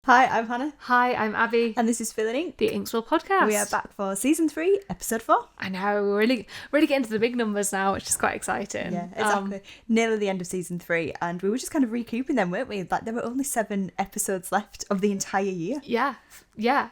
Hi, I'm Hannah. Hi, I'm Abby. And this is Fulfil The Inkswell podcast. We are back for season 3, episode 4. I know, we're really getting to the big numbers now, which is quite exciting. Yeah, exactly. Nearly the end of season 3, and we were just kind of recouping them, weren't we? Like, there were only 7 episodes left of the entire year. Yeah,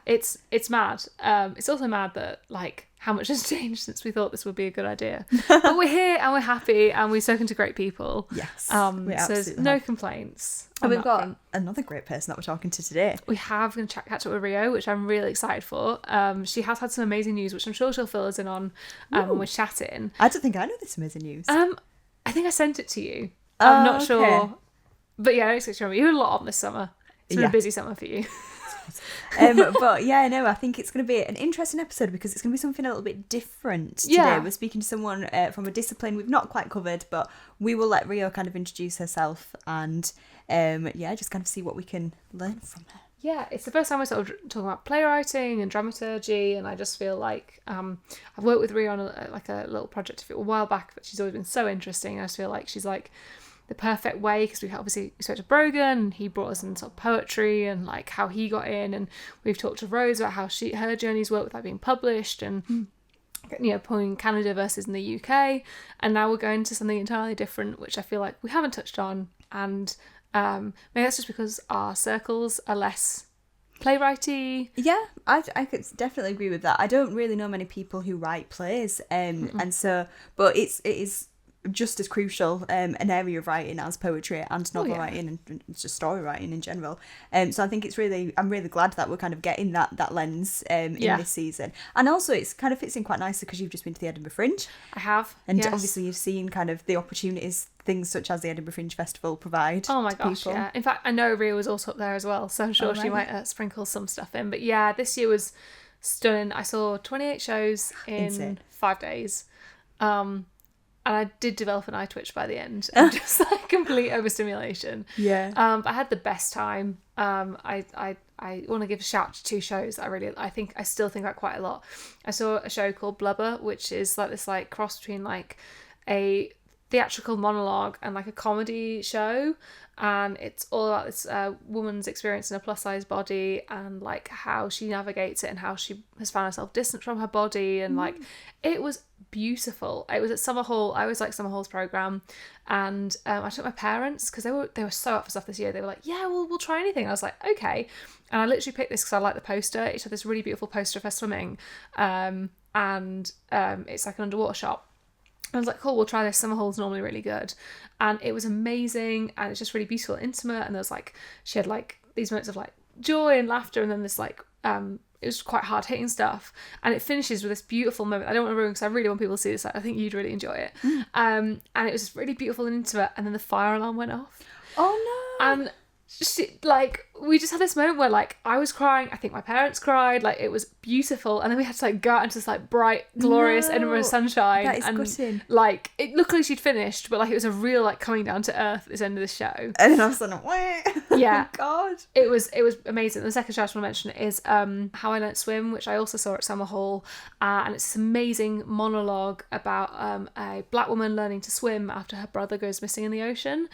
it's mad. It's also mad that, like, how much has changed since we thought this would be a good idea. But we're here and we're happy and we've spoken to great people. Yes, so there's no complaints. And we've got another great person that we're talking to today. We have going to catch up with Rio, which I'm really excited for. She has had some amazing news, which I'm sure she'll fill us in on when we're chatting. I don't think I know this amazing news. I think I sent it to you. I'm not sure. But yeah, I expect you had a lot on this summer. It's been a busy summer for you. But yeah, no, I think it's going to be an interesting episode because it's going to be something a little bit different today. Yeah. We're speaking to someone from a discipline we've not quite covered, but we will let Rio kind of introduce herself and just kind of see what we can learn from her. Yeah, it's the first time we're sort of talking about playwriting and dramaturgy, and I just feel like I've worked with Rio on a little project a while back, but she's always been so interesting. I just feel like she's like the perfect way, because we spoke to Brogan and he brought us in sort of poetry and like how he got in, and we've talked to Rose about how her journey's worked with being published and pulling Canada versus in the UK, and now we're going to something entirely different, which I feel like we haven't touched on, and maybe that's just because our circles are less playwrighty. Yeah, I could definitely agree with that. I don't really know many people who write plays, and so, but it is just as crucial an area of writing as poetry and novel writing and just story writing in general. So I think I'm really glad that we're kind of getting that lens in this season. And also it's kind of fits in quite nicely because you've just been to the Edinburgh Fringe. I have. And yes. Obviously you've seen kind of the opportunities things such as the Edinburgh Fringe Festival provide. Oh my gosh, people. Yeah. In fact, I know Ria was also up there as well, so I'm sure she might sprinkle some stuff in. But yeah, this year was stunning. I saw 28 shows in 5 days. And I did develop an eye twitch by the end, and just like complete overstimulation. Yeah. But I had the best time. I want to give a shout to 2 shows that I still think about quite a lot. I saw a show called Blubber, which is like this like cross between like a theatrical monologue and like a comedy show, and it's all about this woman's experience in a plus size body and like how she navigates it and how she has found herself distant from her body, and like it was beautiful. It was at Summer Hall. I always like Summer Hall's program, and I took my parents because they were so up for stuff this year. They were like, yeah, we'll try anything. I was like, okay, and I literally picked this because I like the poster. It had this really beautiful poster of her swimming, and it's like an underwater shot. I was like, cool, we'll try this. Summer Hall's normally really good. And it was amazing, and it's just really beautiful and intimate, and there was like, she had like these moments of like joy and laughter, and then this like it was quite hard hitting stuff, and it finishes with this beautiful moment. I don't want to ruin because I really want people to see this. I think you'd really enjoy it. And it was just really beautiful and intimate, and then the fire alarm went off. Oh no. And we just had this moment where like I was crying, I think my parents cried, like it was beautiful, and then we had to like go out into this like bright glorious Edinburgh sunshine. That is and gutting. like luckily she'd finished, but like it was a real like coming down to earth at this end of the show, And then I was like, yeah. Oh God. It was amazing. The second show I just want to mention is How I Learnt Swim, which I also saw at Summer Hall, and it's this amazing monologue about a black woman learning to swim after her brother goes missing in the ocean.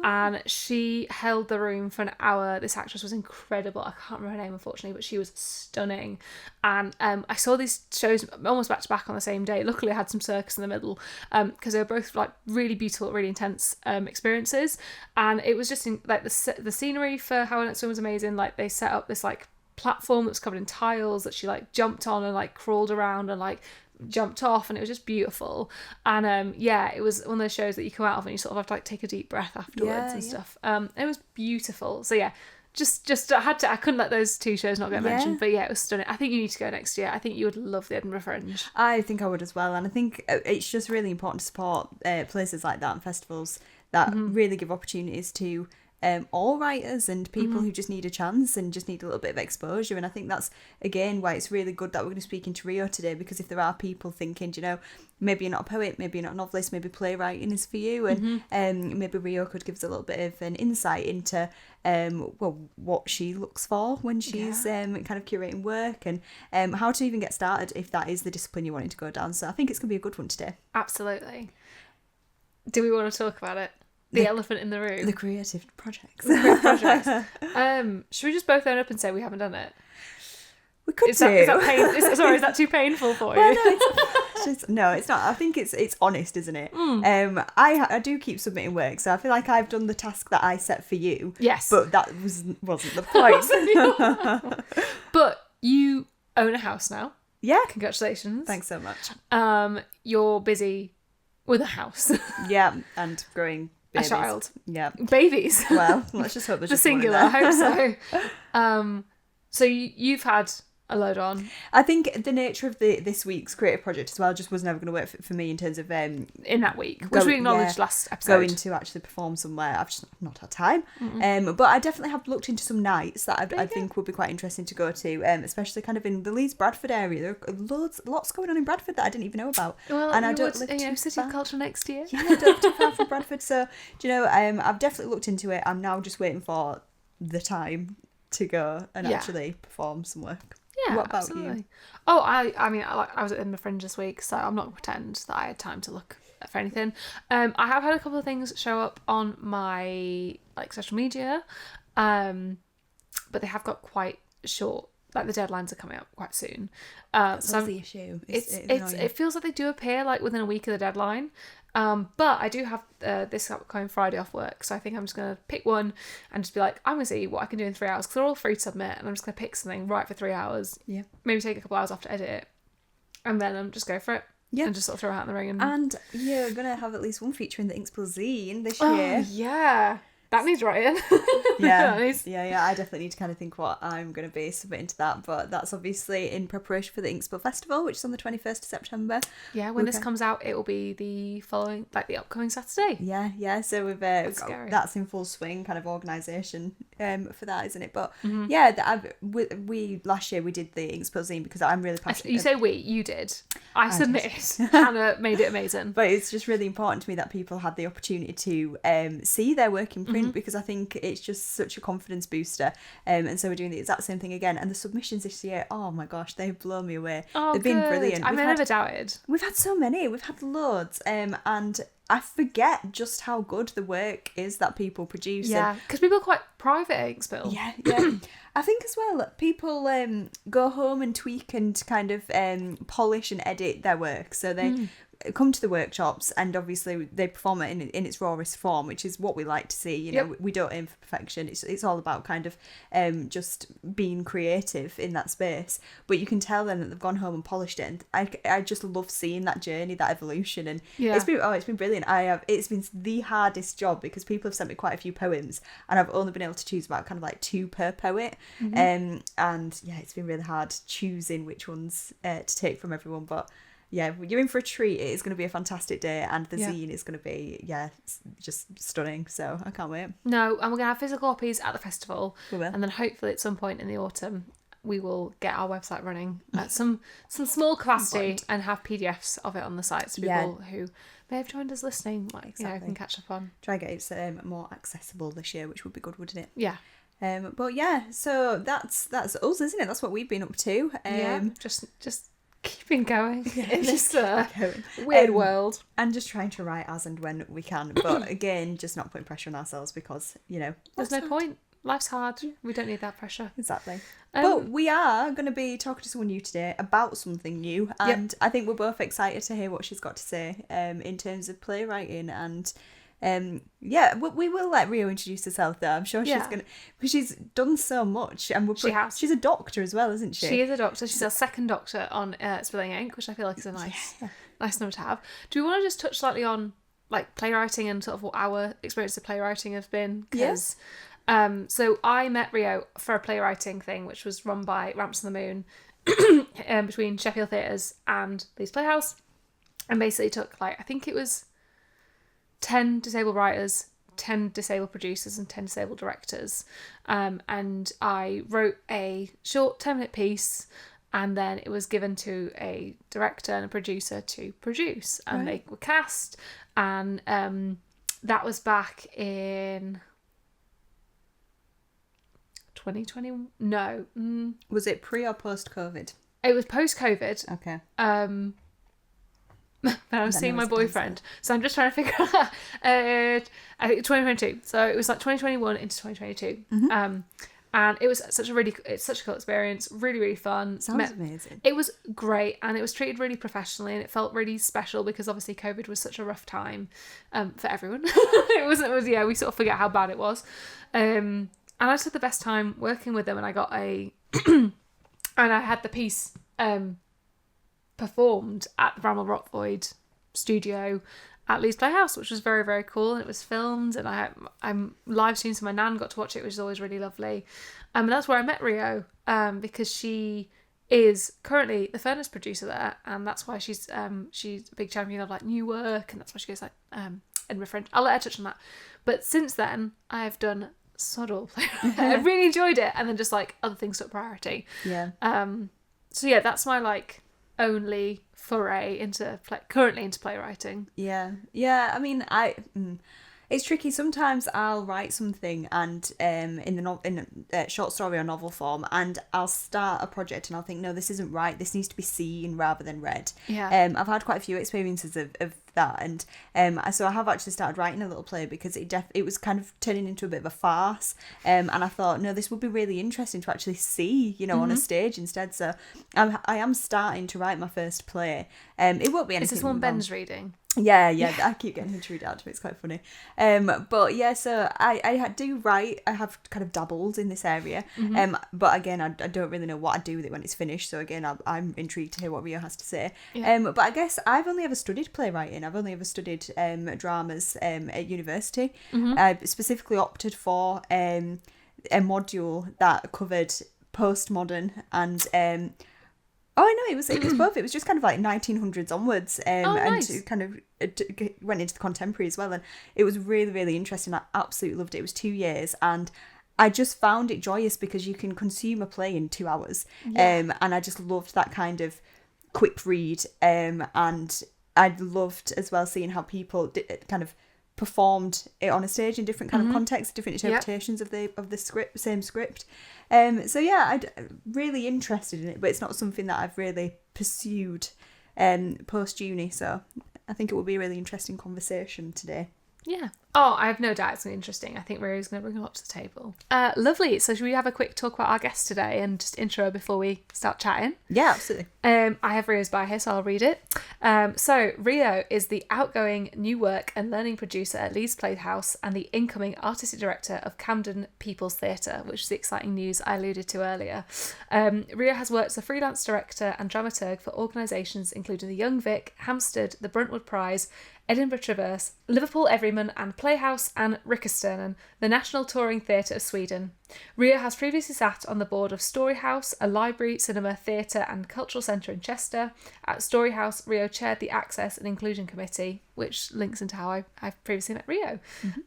And she held the room for an hour. This actress was incredible. I can't remember her name unfortunately, but she was stunning. And I saw these shows almost back to back on the same day. Luckily I had some circus in the middle because they were both like really beautiful, really intense experiences. And it was just like the scenery for How I Learnt Swim was amazing. Like they set up this like platform that was covered in tiles that she like jumped on and like crawled around and like jumped off, and it was just beautiful. And it was one of those shows that you come out of and you sort of have to like take a deep breath afterwards and stuff. It was beautiful. So yeah, just I couldn't let those 2 shows not get mentioned. But yeah, it was stunning. I think you need to go next year. I think you would love the Edinburgh Fringe. I think I would as well, and I think it's just really important to support places like that and festivals that really give opportunities to all writers and people who just need a chance and just need a little bit of exposure. And I think that's again why it's really good that we're going to speak into Rio today, because if there are people thinking, maybe you're not a poet, maybe you're not a novelist, maybe playwriting is for you, and maybe Rio could give us a little bit of an insight into what she looks for when she's kind of curating work, and how to even get started if that is the discipline you're wanting to go down. So I think it's going to be a good one today. Absolutely. Do we want to talk about it? The elephant in the room. The creative projects. Should we just both own up and say we haven't done it? We could Is that too painful for you? Well, no, it's not. I think it's honest, isn't it? I do keep submitting work, so I feel like I've done the task that I set for you. Yes. But that wasn't the point. But you own a house now. Yeah. Congratulations. Thanks so much. You're busy with a house. Yeah, and growing babies. A child. Yeah. Babies. Well, let's just hope there's the just one in singular. there. I hope so. So you've had a load on. I think the nature of this week's creative project as well just was never going to work for me in terms of in that week, which we acknowledged last episode. Going to actually perform somewhere, I've just not had time. But I definitely have looked into some nights that I think would be quite interesting to go to, especially kind of in the Leeds Bradford area. There are lots going on in Bradford that I didn't even know about. Well, and I don't live too City far. of Culture next year. Yeah, I don't live too far from Bradford, so do you know? I've definitely looked into it. I'm now just waiting for the time to go and actually perform some work. Yeah, what about absolutely. you? Oh, I mean, I was at Edinburgh Fringe this week, so I'm not going to pretend that I had time to look for anything. I have had a couple of things show up on my social media, but they have got quite short. Like the deadlines are coming up quite soon. That's the issue. It feels like they do appear within a week of the deadline. But I do have this upcoming Friday off work, so I think I'm just going to pick one and just be like, I'm going to see what I can do in 3 hours, because they're all free to submit, and I'm just going to pick something right for 3 hours. Yeah. Maybe take a couple hours off to edit it, and then just go for it. Yeah. And just sort of throw it out in the ring. And you're going to have at least one feature in the Inkspo zine this Oh, year. yeah. That needs writing. Yeah, I definitely need to kind of think what I'm going to be submitting to that, but that's obviously in preparation for the Inkspo Festival, which is on the 21st of September. Yeah, when this comes out, it will be the following, the upcoming Saturday. Yeah, so we've that's in full swing, kind of organisation for that, isn't it? But we last year we did the Inkspo zine because I'm really passionate. You say you did. I submitted. Hannah made it amazing. But it's just really important to me that people had the opportunity to see their work in print, because I think it's just such a confidence booster. And so we're doing the exact same thing again. And the submissions this year, oh my gosh, they've blown me away. Oh, they've been brilliant. I never doubted. We've had so many. We've had loads. And I forget just how good the work is that people produce. Yeah, because people are quite private at Inkspo. Yeah. I think as well, people go home and tweak and kind of polish and edit their work. So they come to the workshops, and obviously they perform it in its rawest form, which is what we like to see. You know, we don't aim for perfection. It's all about kind of just being creative in that space. But you can tell then that they've gone home and polished it, and I just love seeing that journey, that evolution. And it's been brilliant. It's been the hardest job, because people have sent me quite a few poems, and I've only been able to choose about kind of 2 per poet. And yeah, it's been really hard choosing which ones to take from everyone, but yeah, you're in for a treat. It is going to be a fantastic day, and the zine is going to be, just stunning. So I can't wait. No, and we're going to have physical copies at the festival. We will. And then hopefully at some point in the autumn, we will get our website running at some small capacity and have PDFs of it on the site, so people who may have joined us listening can catch up on. Try and get it more accessible this year, which would be good, wouldn't it? Yeah. But yeah, so that's us, isn't it? That's what we've been up to. Just keeping going in this weird world, and just trying to write as and when we can, but again, just not putting pressure on ourselves, because there's no point. Life's hard. We don't need that pressure. Exactly. But we are going to be talking to someone new today about something new, and I think we're both excited to hear what she's got to say in terms of playwriting. And we will let Rio introduce herself though. I'm sure she's gonna, because she's done so much, and she's a doctor as well, isn't she? She is a doctor. She's our second doctor on Spilling Ink, which I feel like is a nice number to have. Do we want to just touch slightly on playwriting and sort of what our experience of playwriting have been? Because so I met Rio for a playwriting thing, which was run by Ramps on the Moon between Sheffield Theatres and Leeds Playhouse, and basically took I think it was 10 disabled writers, 10 disabled producers, and 10 disabled directors. And I wrote a short 10-minute piece, and then it was given to a director and a producer to produce. And they were cast, and that was back in 2020. No. Was it pre or post-COVID? It was post-COVID. Okay. when I was seeing my boyfriend. So I'm just trying to figure out. I think 2022. So it was like 2021 into 2022. And it was it's such a cool experience, really, really fun. Sounds amazing. It was great, and it was treated really professionally, and it felt really special because obviously COVID was such a rough time for everyone. We sort of forget how bad it was. And I just had the best time working with them, and I got and I had the piece performed at the Bramwell Rockvoid studio at Leeds Playhouse, which was very, very cool, and it was filmed, and I'm live streamed, so my nan got to watch it, which is always really lovely. And that's where I met Rio, because she is currently the furnace producer there, and that's why she's a big champion of like new work, and that's why she goes like Edinburgh Fringe. I'll let her touch on that. But since then, I've done sod all. I really enjoyed it, and then just like other things took priority. Yeah. So yeah, that's my like only foray currently into playwriting. Yeah. I mean, it's tricky. Sometimes I'll write something and in a short story or novel form, and I'll start a project and I'll think, no, this isn't right. This needs to be seen rather than read. Yeah. I've had quite a few experiences of that, and so I have actually started writing a little play because it was kind of turning into a bit of a farce, and I thought, no, this would be really interesting to actually see, on a stage instead. So I am starting to write my first play. It won't be anything. Is this one Ben's reading? Yeah, I keep getting him to read out to me. It's quite funny. But yeah, so I do write. I have kind of dabbled in this area. But again, I don't really know what I do with it when it's finished. So again, I'm intrigued to hear what Rio has to say. Yeah. But I guess I've only ever studied playwriting. I've only ever studied dramas at university. I specifically opted for a module that covered postmodern and it was both. It was just kind of like 1900s onwards, nice. And kind of went into the contemporary as well. And it was really, really interesting. I absolutely loved it. It was 2 years, and I just found it joyous because you can consume a play in 2 hours. And I just loved that kind of quick read. And I loved as well seeing how people kind of performed it on a stage in different kind of contexts, different interpretations of the same script. So yeah, I'm really interested in it, but it's not something that I've really pursued post uni. So I think it will be a really interesting conversation today. Yeah. Oh, I have no doubt it's going to be interesting. I think Rio's going to bring a lot to the table. Lovely. So should we have a quick talk about our guest today and just intro before we start chatting? Yeah, absolutely. I have Rio's bio here, so I'll read it. So Rio is the outgoing new work and learning producer at Leeds Playhouse and the incoming artistic director of Camden People's Theatre, which is the exciting news I alluded to earlier. Rio has worked as a freelance director and dramaturg for organisations including the Young Vic, Hampstead, the Bruntwood Prize, Edinburgh Traverse, Liverpool Everyman and Playhouse, and Rikkerstornen, the National Touring Theatre of Sweden. Rio has previously sat on the board of Storyhouse, a library, cinema, theatre and cultural centre in Chester. At Storyhouse, Rio chaired the Access and Inclusion Committee, which links into how I've previously met Rio.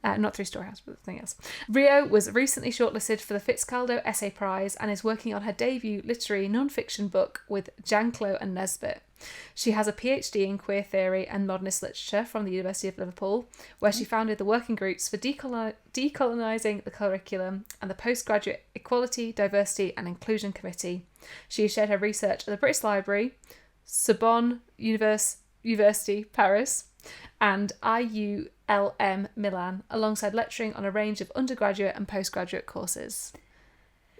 Not through Storyhouse, but something else. Rio was recently shortlisted for the Fitzcarraldo Essay Prize and is working on her debut literary non-fiction book with Janklow and Nesbitt. She has a PhD in queer theory and modernist literature from the University of Liverpool, where she founded the working groups for decolonising the curriculum and the Postgraduate Equality, Diversity and Inclusion Committee. She has shared her research at the British Library, Sorbonne University, Paris, and IULM Milan, alongside lecturing on a range of undergraduate and postgraduate courses.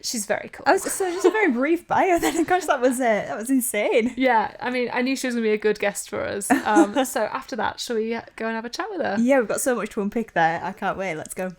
She's very cool. So just a very brief bio then. Gosh, that was insane. Yeah, I mean, I knew she was going to be a good guest for us. So after that, shall we go and have a chat with her? Yeah, we've got so much to unpick there. I can't wait. Let's go.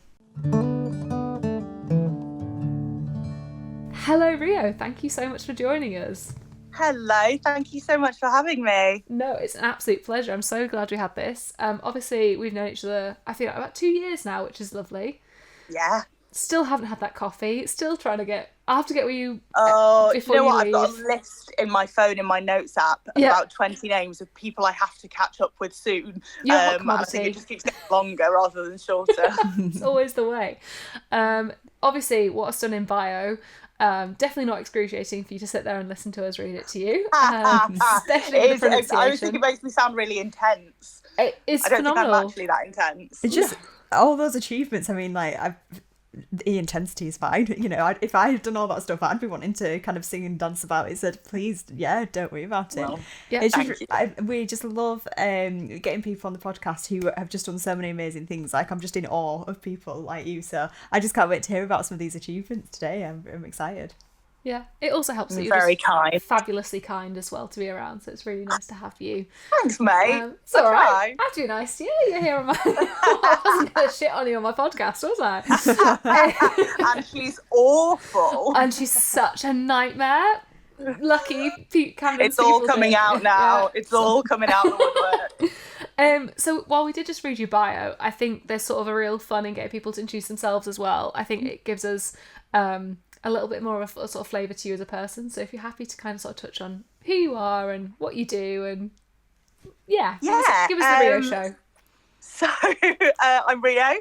Hello, Rio. Thank you so much for joining us. Hello, thank you so much for having me. No, it's an absolute pleasure. I'm so glad we had this. Obviously, we've known each other, I feel like about 2 years now, which is lovely. Yeah. Still haven't had that coffee. Still trying to get... I'll have to get with you before you leave. I've got a list in my phone, in my notes app, of about 20 names of people I have to catch up with soon. And I think it just keeps getting longer rather than shorter. It's always the way. Obviously, what I've done in bio... definitely not excruciating for you to sit there and listen to us read it to you. Especially the pronunciation. I think it makes me sound really intense. It's I don't phenomenal. think I'm actually that intense. It's just all those achievements. I mean, like the intensity is fine. You know, if I had done all that stuff, I'd be wanting to kind of sing and dance about it. So please, don't worry about it. Well, it's just, we just love getting people on the podcast who have just done so many amazing things. Like, I'm just in awe of people like you. So I just can't wait to hear about some of these achievements today. I'm excited. Yeah, it also helps that you're very just kind, fabulously kind as well to be around. So it's really nice to have you. Thanks, mate. It's all right. I'm too nice to you. You're here on my. I wasn't going to shit on you on my podcast, was I? And she's awful. And she's such a nightmare. Lucky Pete Camden's. It's all coming out now. Yeah. It's all coming out of the woodwork. So while we did just read your bio, I think there's sort of a real fun in getting people to introduce themselves as well. I think it gives us a little bit more of a sort of flavour to you as a person. So if you're happy to kind of sort of touch on who you are and what you do, and give us the Rio show. So I'm Rio.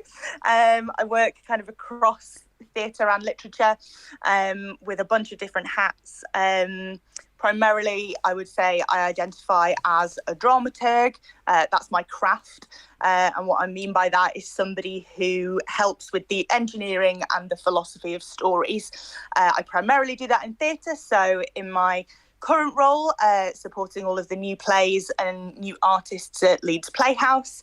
I work kind of across theatre and literature with a bunch of different hats. Primarily, I would say I identify as a dramaturg. That's my craft. And what I mean by that is somebody who helps with the engineering and the philosophy of stories. I primarily do that in theatre. So in my current role, supporting all of the new plays and new artists at Leeds Playhouse.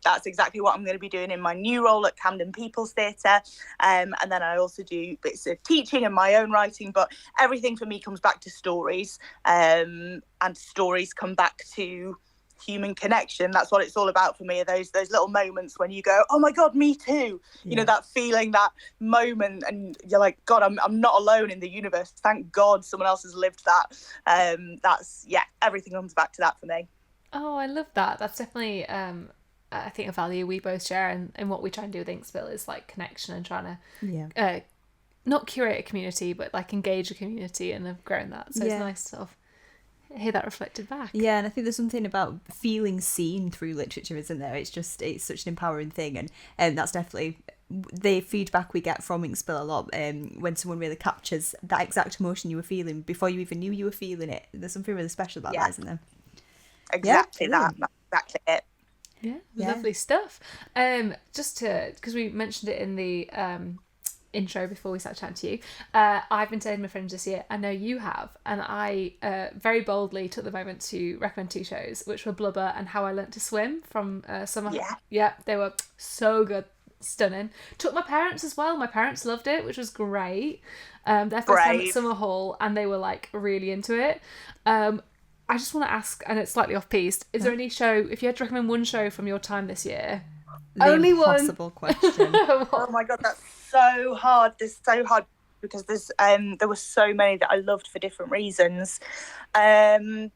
That's exactly what I'm going to be doing in my new role at Camden People's Theatre. And then I also do bits of teaching and my own writing, but everything for me comes back to stories. And stories come back to human connection. That's what it's all about for me, are those little moments when you go, oh my God, me too. Yeah. You know, that feeling, that moment, and you're like, God, I'm not alone in the universe. Thank God someone else has lived that. Everything comes back to that for me. Oh, I love that. That's definitely... I think a value we both share, and what we try and do with Inkspill is like connection and trying to not curate a community, but like engage a community, and have grown that. So it's nice to sort of hear that reflected back. Yeah, and I think there's something about feeling seen through literature, isn't there? It's such an empowering thing, and that's definitely the feedback we get from Inkspill a lot. When someone really captures that exact emotion you were feeling before you even knew you were feeling it, there's something really special about that, isn't there? Exactly that. That's exactly it. Yeah, lovely stuff. Just to, because we mentioned it in the intro before we sat chatting to you, I've been saying to my friends this year, I know you have, and I very boldly took the moment to recommend 2 shows, which were Blubber and How I Learnt to Swim from Summer. Yeah, they were so good, stunning. Took my parents as well. My parents loved it, which was great. Their first time at Summer Hall, and they were like really into it. I just want to ask, and it's slightly off-piste, is there any show, if you had to recommend one show from your time this year? Only one. Impossible question. Oh my God, that's so hard. It's so hard because there were so many that I loved for different reasons. I'm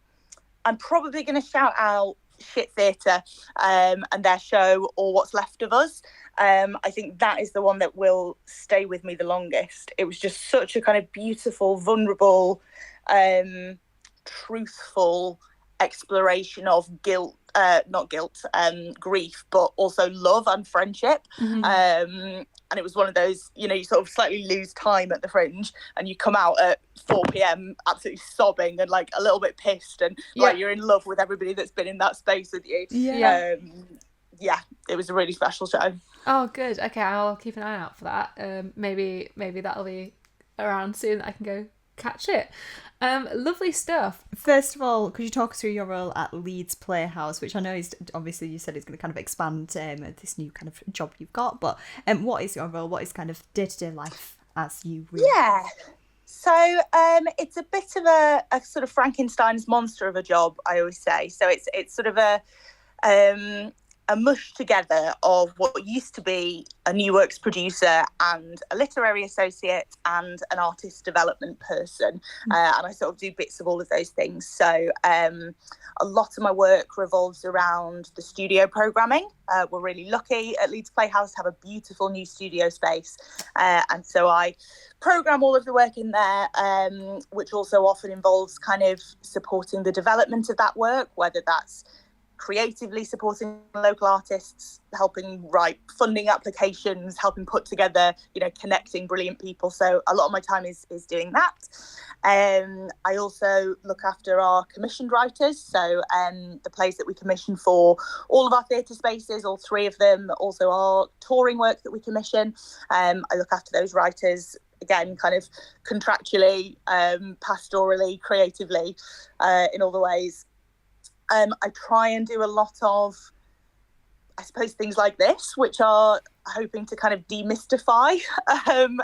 probably going to shout out Shit Theatre and their show, Or What's Left of Us. I think that is the one that will stay with me the longest. It was just such a kind of beautiful, vulnerable, truthful exploration of grief, but also love and friendship. And it was one of those, you know, you sort of slightly lose time at the Fringe and you come out at 4 p.m. absolutely sobbing and like a little bit pissed, and like you're in love with everybody that's been in that space with you. It was a really special show. Oh, good. Okay, I'll keep an eye out for that. Maybe that'll be around soon that I can go catch it. Lovely stuff. First of all, could you talk us through your role at Leeds Playhouse, which I know is obviously, you said it's going to kind of expand this new kind of job you've got, but what is your role? What is kind of day-to-day life as you So it's a bit of a sort of Frankenstein's monster of a job, I always say. So it's sort of a mush together of what used to be a new works producer and a literary associate and an artist development person. And I sort of do bits of all of those things. So a lot of my work revolves around the studio programming. We're really lucky at Leeds Playhouse to have a beautiful new studio space. And so I program all of the work in there, which also often involves kind of supporting the development of that work, whether that's creatively supporting local artists, helping write funding applications, helping put together, connecting brilliant people. So a lot of my time is doing that. I also look after our commissioned writers. So the plays that we commission for all of our theatre spaces, all 3 of them, also our touring work that we commission. I look after those writers, again, kind of contractually, pastorally, creatively, in all the ways. I try and do a lot of, I suppose, things like this, which are hoping to kind of demystify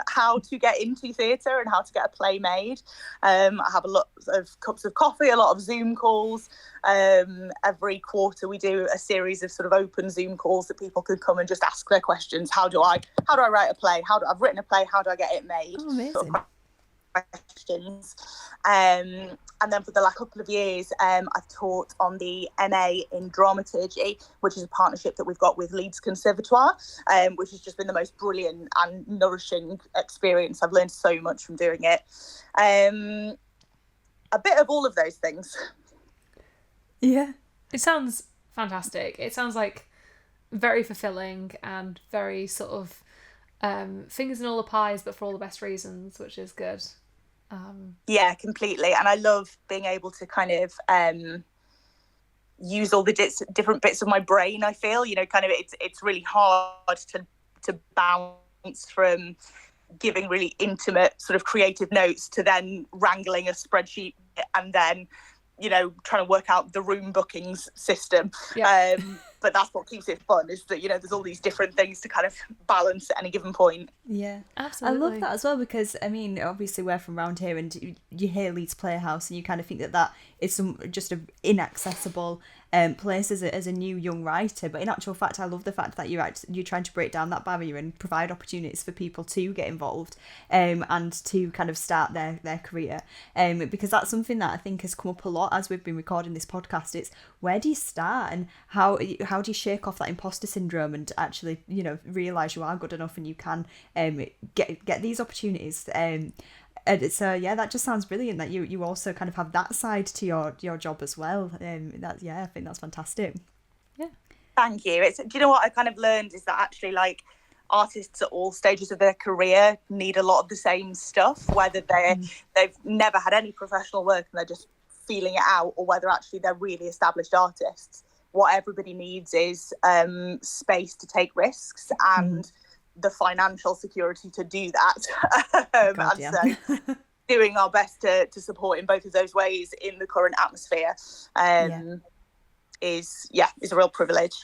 how to get into theatre and how to get a play made. I have a lot of cups of coffee, a lot of Zoom calls. Every quarter we do a series of sort of open Zoom calls that people can come and just ask their questions. How do I write a play? I've written a play, how do I get it made? Oh, amazing. Sort of questions. And then for the last couple of years, I've taught on the MA in dramaturgy, which is a partnership that we've got with Leeds Conservatoire, which has just been the most brilliant and nourishing experience. I've learned so much from doing it. A bit of all of those things. Yeah. It sounds fantastic. It sounds like very fulfilling and very sort of fingers in all the pies, but for all the best reasons, which is good. Yeah, completely. And I love being able to kind of use all the different bits of my brain. I feel, kind of it's really hard to bounce from giving really intimate sort of creative notes to then wrangling a spreadsheet and then trying to work out the room bookings system. Yeah. But that's what keeps it fun, is that there's all these different things to kind of balance at any given point. Yeah, absolutely. I love that as well, because I mean, obviously we're from around here, and you hear Leeds Playhouse and you kind of think that is just an inaccessible place as a new young writer. But in actual fact, I love the fact that you're trying to break down that barrier and provide opportunities for people to get involved and to kind of start their career, because that's something that I think has come up a lot as we've been recording this podcast. It's where do you start, and how do you shake off that imposter syndrome and actually realize you are good enough and you can get these opportunities. And so that just sounds brilliant that you also kind of have that side to your job as well. I think that's fantastic. Yeah, thank you. Do you know what I kind of learned is that actually, like, artists at all stages of their career need a lot of the same stuff, whether they've never had any professional work and they're just feeling it out, or whether actually they're really established artists. What everybody needs is space to take risks and the financial security to do that. So doing our best to support in both of those ways in the current atmosphere is a real privilege.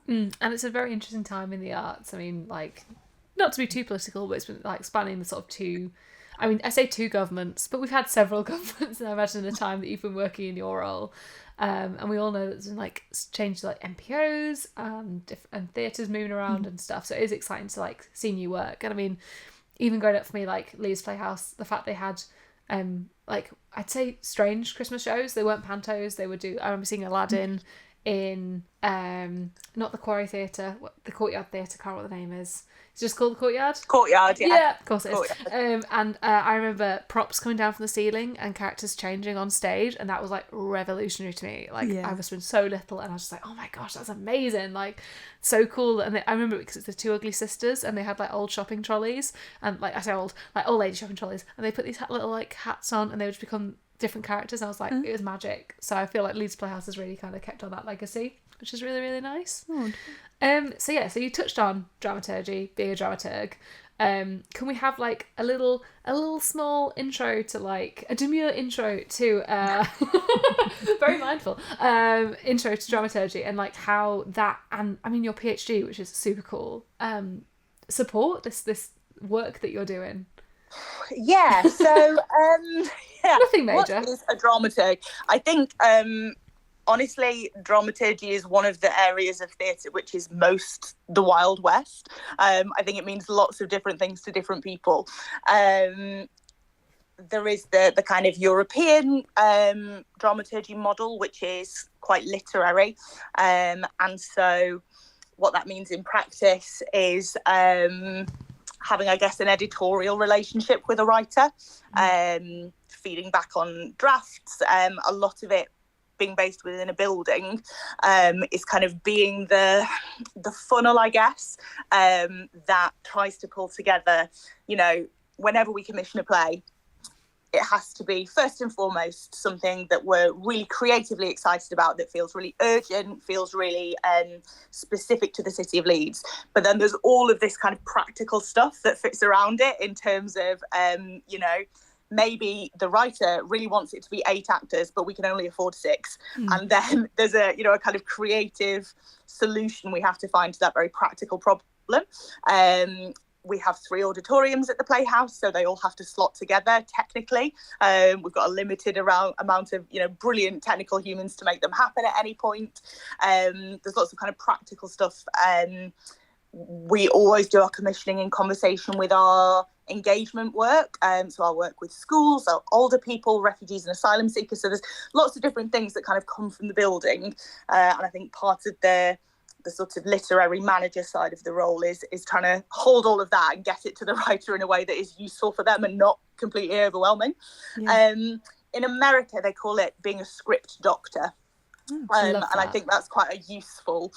And it's a very interesting time in the arts. I mean, like, not to be too political, but it's been like spanning the sort of two, I mean, I say 2 governments, but we've had several governments, and I imagine the time that you've been working in your role. And we all know that there's been like changes like MPOs and theatres moving around and stuff. So it is exciting to like see new work. And I mean, even growing up for me, like Leeds Playhouse, the fact they had like, I'd say strange Christmas shows. They weren't pantos. They would do. I remember seeing Aladdin in not the Quarry Theatre, the Courtyard Theatre. Can't remember what the name is. It's just called the Courtyard. Courtyard, yeah. Yeah, of course it is. And I remember props coming down from the ceiling and characters changing on stage, and that was like revolutionary to me. Like I was been so little, and I was just like, oh my gosh, that's amazing! Like, so cool. And I remember because it's the 2 ugly sisters, and they had like old shopping trolleys, and like I say old lady shopping trolleys, and they put these little like hats on, and they would just become different characters. And I was like, it was magic. So I feel like Leeds Playhouse has really kind of kept on that legacy, which is really, really nice. So you touched on dramaturgy, being a dramaturg. Can we have like a little small intro to like a demure intro to very mindful intro to dramaturgy, and like how that, and I mean your PhD, which is super cool, support this work that you're doing? Yeah, so nothing major. What is a dramaturg? I think honestly, dramaturgy is one of the areas of theatre which is most the Wild West. I think it means lots of different things to different people. There is the kind of European dramaturgy model, which is quite literary. And so what that means in practice is having, I guess, an editorial relationship with a writer, feeding back on drafts. A lot of it being based within a building, is kind of being the funnel, I guess, that tries to pull together, you know, whenever we commission a play, it has to be first and foremost something that we're really creatively excited about, that feels really urgent, feels really specific to the city of Leeds. But then there's all of this kind of practical stuff that fits around it in terms of, you know, maybe the writer really wants it to be 8 actors, but we can only afford 6. And then there's a, you know, a kind of creative solution we have to find to that very practical problem. We have 3 auditoriums at the Playhouse, so they all have to slot together technically. We've got a limited amount of, you know, brilliant technical humans to make them happen at any point. There's lots of kind of practical stuff. We always do our commissioning in conversation with our engagement work. So I'll work with schools, so older people, refugees and asylum seekers. So there's lots of different things that kind of come from the building. And I think part of the sort of literary manager side of the role is trying to hold all of that and get it to the writer in a way that is useful for them and not completely overwhelming. Yeah. In America, they call it being a script doctor. And I think that's quite a useful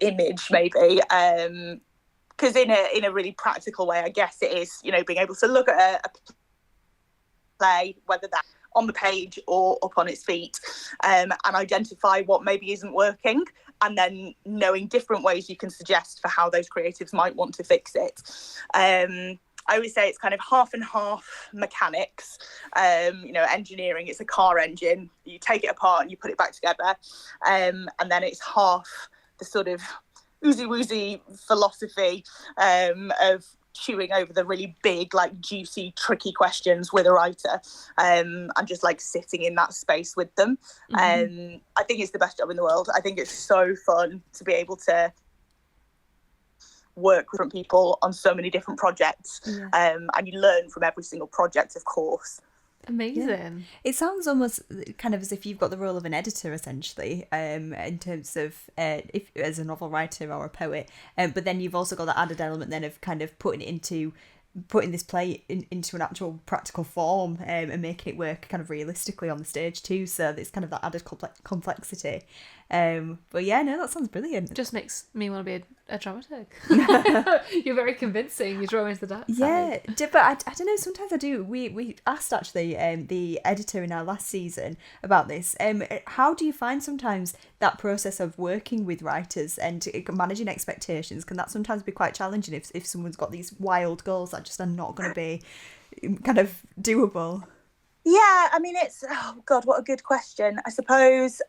image, maybe. Because in a really practical way, I guess it is, you know, being able to look at a play, whether that's on the page or up on its feet, and identify what maybe isn't working, and then knowing different ways you can suggest for how those creatives might want to fix it. I always say it's kind of half and half mechanics. You know, engineering, it's a car engine. You take it apart and you put it back together. And then it's half the sort of oozy-woozy philosophy of chewing over the really big, like juicy, tricky questions with a writer, and just like sitting in that space with them. I think it's the best job in the world. I think it's so fun to be able to work with different people on so many different projects. And you learn from every single project, of course. Amazing. Yeah. It sounds almost kind of as if you've got the role of an editor, essentially, in terms of if as a novel writer or a poet. But then you've also got that added element then of kind of putting this play into an actual practical form, and making it work kind of realistically on the stage too. So it's kind of that added complexity. But yeah, no, that sounds brilliant. It just makes me want to be a dramaturg. You're very convincing. You draw me into that. Yeah, but I don't know. Sometimes I do. We asked actually the editor in our last season about this. How do you find sometimes that process of working with writers and managing expectations? Can that sometimes be quite challenging if someone's got these wild goals that just are not going to be kind of doable? Yeah, I mean, it's, oh God, what a good question. I suppose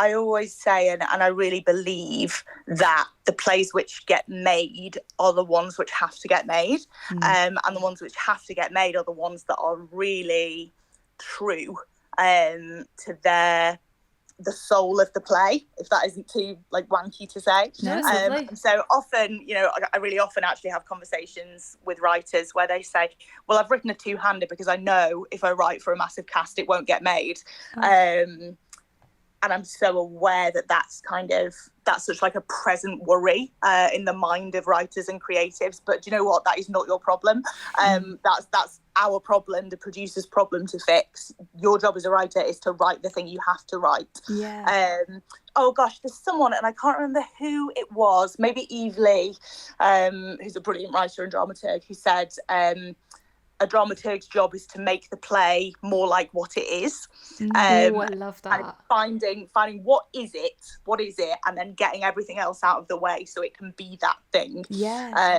I always say, and I really believe, that the plays which get made are the ones which have to get made. And the ones which have to get made are the ones that are really true to the soul of the play, if that isn't too like wanky to say. No, so often, you know, I really often actually have conversations with writers where they say, well, I've written a 2-hander because I know if I write for a massive cast, it won't get made. And I'm so aware that that's such like a present worry in the mind of writers and creatives. But do you know what? That is not your problem. That's our problem, the producer's problem to fix. Your job as a writer is to write the thing you have to write. Yeah. Oh gosh, there's someone, and I can't remember who it was, maybe Eve Lee, who's a brilliant writer and dramaturg, who said, a dramaturg's job is to make the play more like what it is. I love that. And finding what is it, and then getting everything else out of the way so it can be that thing. Yeah.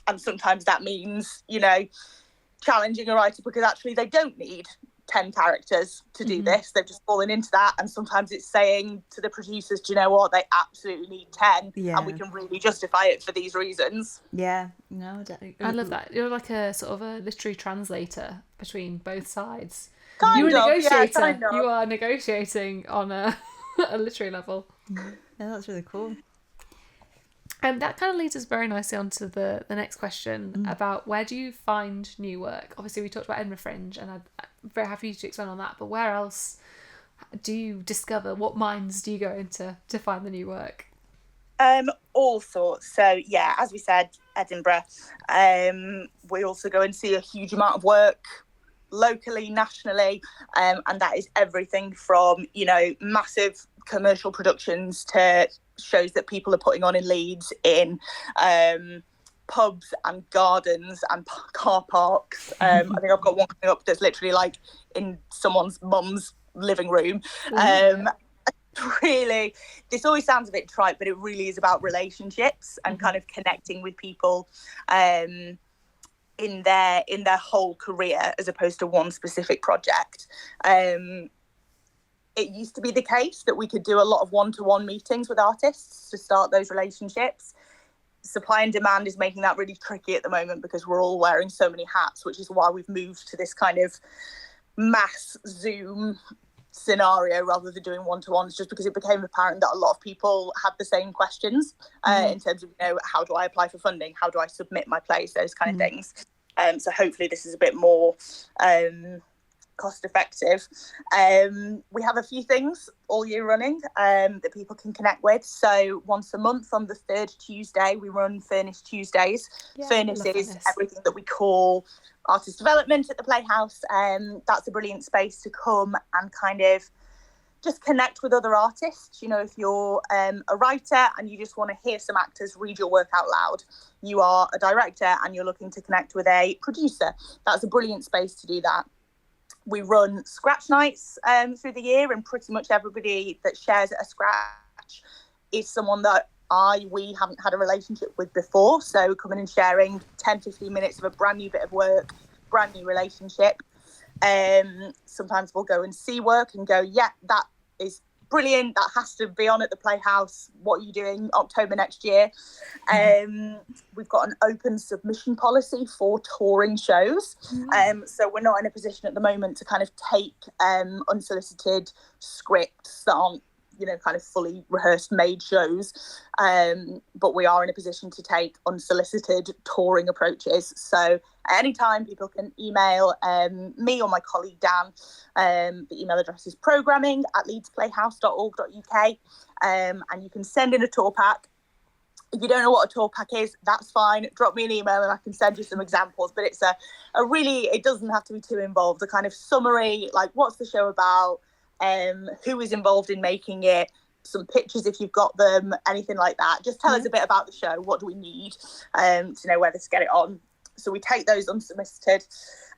And sometimes that means, you know, challenging a writer because actually they don't need 10 characters to do this. They've just fallen into that. And sometimes it's saying to the producers, do you know what, they absolutely need 10, and we can really justify it for these reasons. Yeah, no, definitely. I love that. You're like a sort of a literary translator between both sides. You're a negotiator. Yeah, kind of. You are negotiating on a literary level. Yeah, that's really cool. And that kind of leads us very nicely onto the next question about where do you find new work? Obviously, we talked about Edinburgh Fringe, and I'm very happy to expand on that. But where else do you discover? What minds do you go into to find the new work? All sorts. So yeah, as we said, Edinburgh. We also go and see a huge amount of work locally, nationally, and that is everything from, you know, massive commercial productions to shows that people are putting on in Leeds in pubs and gardens and car parks. I think I've got one coming up that's literally like in someone's mum's living room. Really, this always sounds a bit trite, but it really is about relationships and kind of connecting with people in their whole career as opposed to one specific project. It used to be the case that we could do a lot of one-to-one meetings with artists to start those relationships. Supply and demand is making that really tricky at the moment because we're all wearing so many hats, which is why we've moved to this kind of mass Zoom scenario rather than doing one-to-ones, just because it became apparent that a lot of people had the same questions in terms of, you know, how do I apply for funding, how do I submit my plays, those kind of things. So hopefully this is a bit more cost effective. We have a few things all year running that people can connect with. So once a month on the third Tuesday we run Furnace Tuesdays. Furnace is everything that we call artist development at the Playhouse. That's a brilliant space to come and kind of just connect with other artists. You know, if you're a writer and you just want to hear some actors read your work out loud, you are a director and you're looking to connect with a producer, that's a brilliant space to do that. We run scratch nights through the year, and pretty much everybody that shares a scratch is someone that we haven't had a relationship with before. So coming and sharing 10-15 minutes of a brand new bit of work, brand new relationship. Sometimes we'll go and see work and go, yeah, that is brilliant, that has to be on at the Playhouse, what are you doing October next year? We've got an open submission policy for touring shows. So we're not in a position at the moment to kind of take unsolicited scripts that aren't, you know, kind of fully rehearsed made shows, but we are in a position to take unsolicited touring approaches. So at any time people can email me or my colleague Dan. The email address is programming@leedsplayhouse.org.uk, and you can send in a tour pack. If you don't know what a tour pack is, that's fine, drop me an email and I can send you some examples. But it's a really, it doesn't have to be too involved, a kind of summary, like what's the show about, who is involved in making it, some pictures if you've got them, anything like that. Just tell us a bit about the show. What do we need to know whether to get it on? So we take those unsolicited,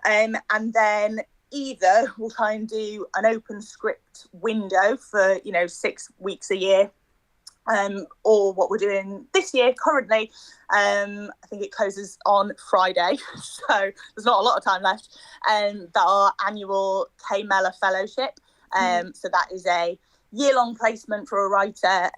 and then either we'll try and do an open script window for, you know, 6 weeks a year, or what we're doing this year currently. I think it closes on Friday, so there's not a lot of time left. That our annual K Mellor Fellowship. So that is a year-long placement for a writer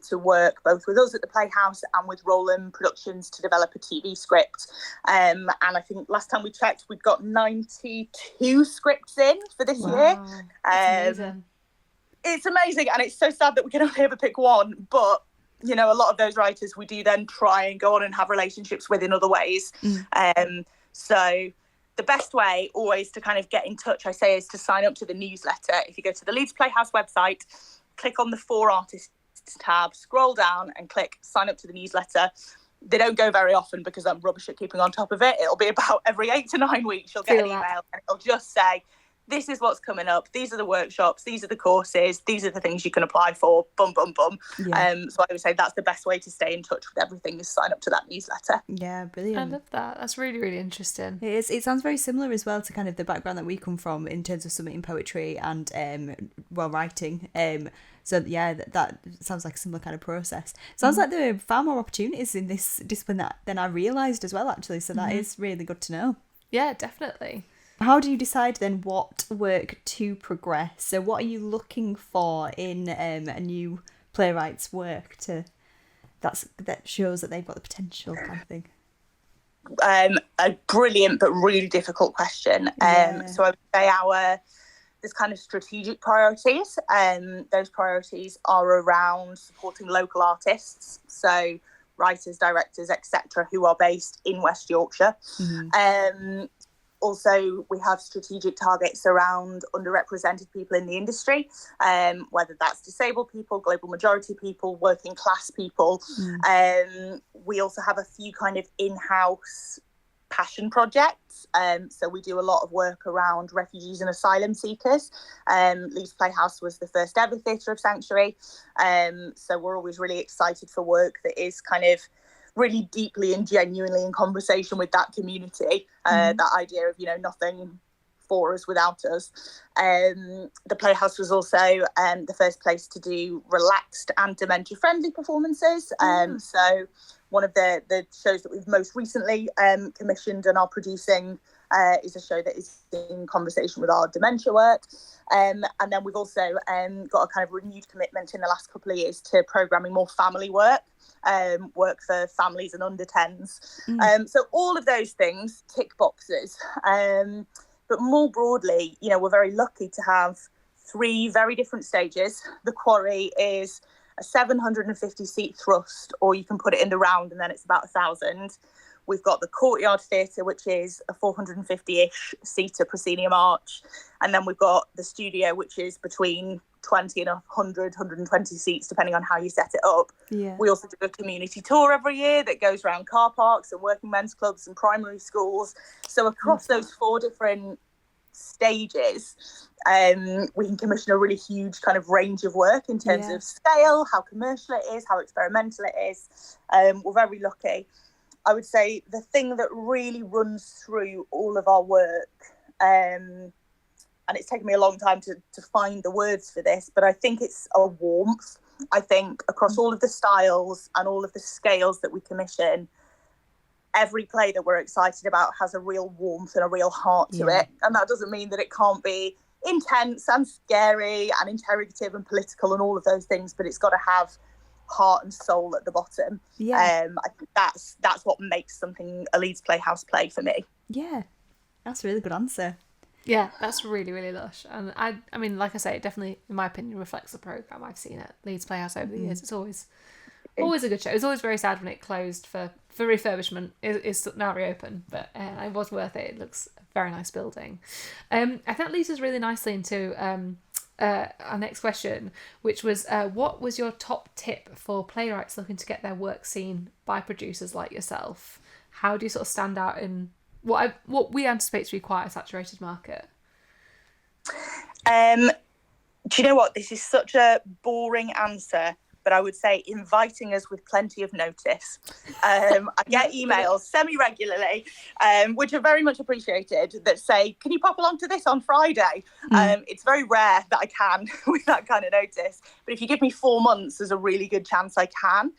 to work both with us at the Playhouse and with Roland Productions to develop a TV script. And I think last time we checked, we've got 92 scripts in for this year. That's amazing. It's amazing, and it's so sad that we can only ever pick one. But, you know, a lot of those writers we do then try and go on and have relationships with in other ways. So the best way always to kind of get in touch, I say, is to sign up to the newsletter. If you go to the Leeds Playhouse website, click on the For Artists tab, scroll down and click sign up to the newsletter. They don't go very often because I'm rubbish at keeping on top of it. It'll be about every 8 to 9 weeks you'll get an email and it'll just say, this is what's coming up, these are the workshops, these are the courses, these are the things you can apply for, bum, bum, bum. So I would say that's the best way to stay in touch with everything, is sign up to that newsletter. Yeah, brilliant. I love that. That's really, really interesting. It is. It sounds very similar as well to kind of the background that we come from in terms of submitting poetry and writing. So yeah, that sounds like a similar kind of process. Sounds like there are far more opportunities in this discipline than I realised as well, actually. So that is really good to know. Yeah, definitely. How do you decide then what work to progress? So what are you looking for in a new playwright's work that shows that they've got the potential, kind of thing? A brilliant but really difficult question. So I would say there's kind of strategic priorities. Those priorities are around supporting local artists, so writers, directors, etc., who are based in West Yorkshire. Also, we have strategic targets around underrepresented people in the industry, whether that's disabled people, global majority people, working class people. We also have a few kind of in-house passion projects. So we do a lot of work around refugees and asylum seekers. Leeds Playhouse was the first ever theatre of sanctuary. So we're always really excited for work that is kind of really deeply and genuinely in conversation with that community. That idea of, nothing for us without us. The Playhouse was also the first place to do relaxed and dementia-friendly performances. So one of the shows that we've most recently commissioned and are producing is a show that is in conversation with our dementia work. And then we've also got a kind of renewed commitment in the last couple of years to programming more family work, work for families and under 10s. So all of those things tick boxes. But more broadly, we're very lucky to have 3 very different stages. The Quarry is a 750-seat thrust, or you can put it in the round and then it's about 1,000. We've got the Courtyard Theatre, which is a 450-ish seater proscenium arch. And then we've got the Studio, which is between 20 and 100, 120 seats, depending on how you set it up. Yeah. We also do a community tour every year that goes around car parks and working men's clubs and primary schools. So across those 4 different stages, we can commission a really huge kind of range of work in terms of scale, how commercial it is, how experimental it is. We're very lucky. I would say the thing that really runs through all of our work, and it's taken me a long time to find the words for this, but I think it's a warmth. I think across all of the styles and all of the scales that we commission, every play that we're excited about has a real warmth and a real heart to it. And that doesn't mean that it can't be intense and scary and interrogative and political and all of those things, but it's got to have heart and soul at the bottom. I think that's what makes something a Leeds Playhouse play for me. That's a really good answer. Yeah, that's really, really lush. And I mean, like I say, it definitely, in my opinion, reflects the programme I've seen at Leeds Playhouse over the years. It's always a good show. It was always very sad when it closed for refurbishment. It's now reopened, but it was worth it. It looks a very nice building. I think that leads us really nicely into our next question, which was, what was your top tip for playwrights looking to get their work seen by producers like yourself? How do you sort of stand out in what we anticipate to be quite a saturated market? Do you know what? This is such a boring answer, but I would say inviting us with plenty of notice. I get emails semi-regularly, which are very much appreciated, that say, can you pop along to this on Friday? It's very rare that I can with that kind of notice. But if you give me 4 months, there's a really good chance I can.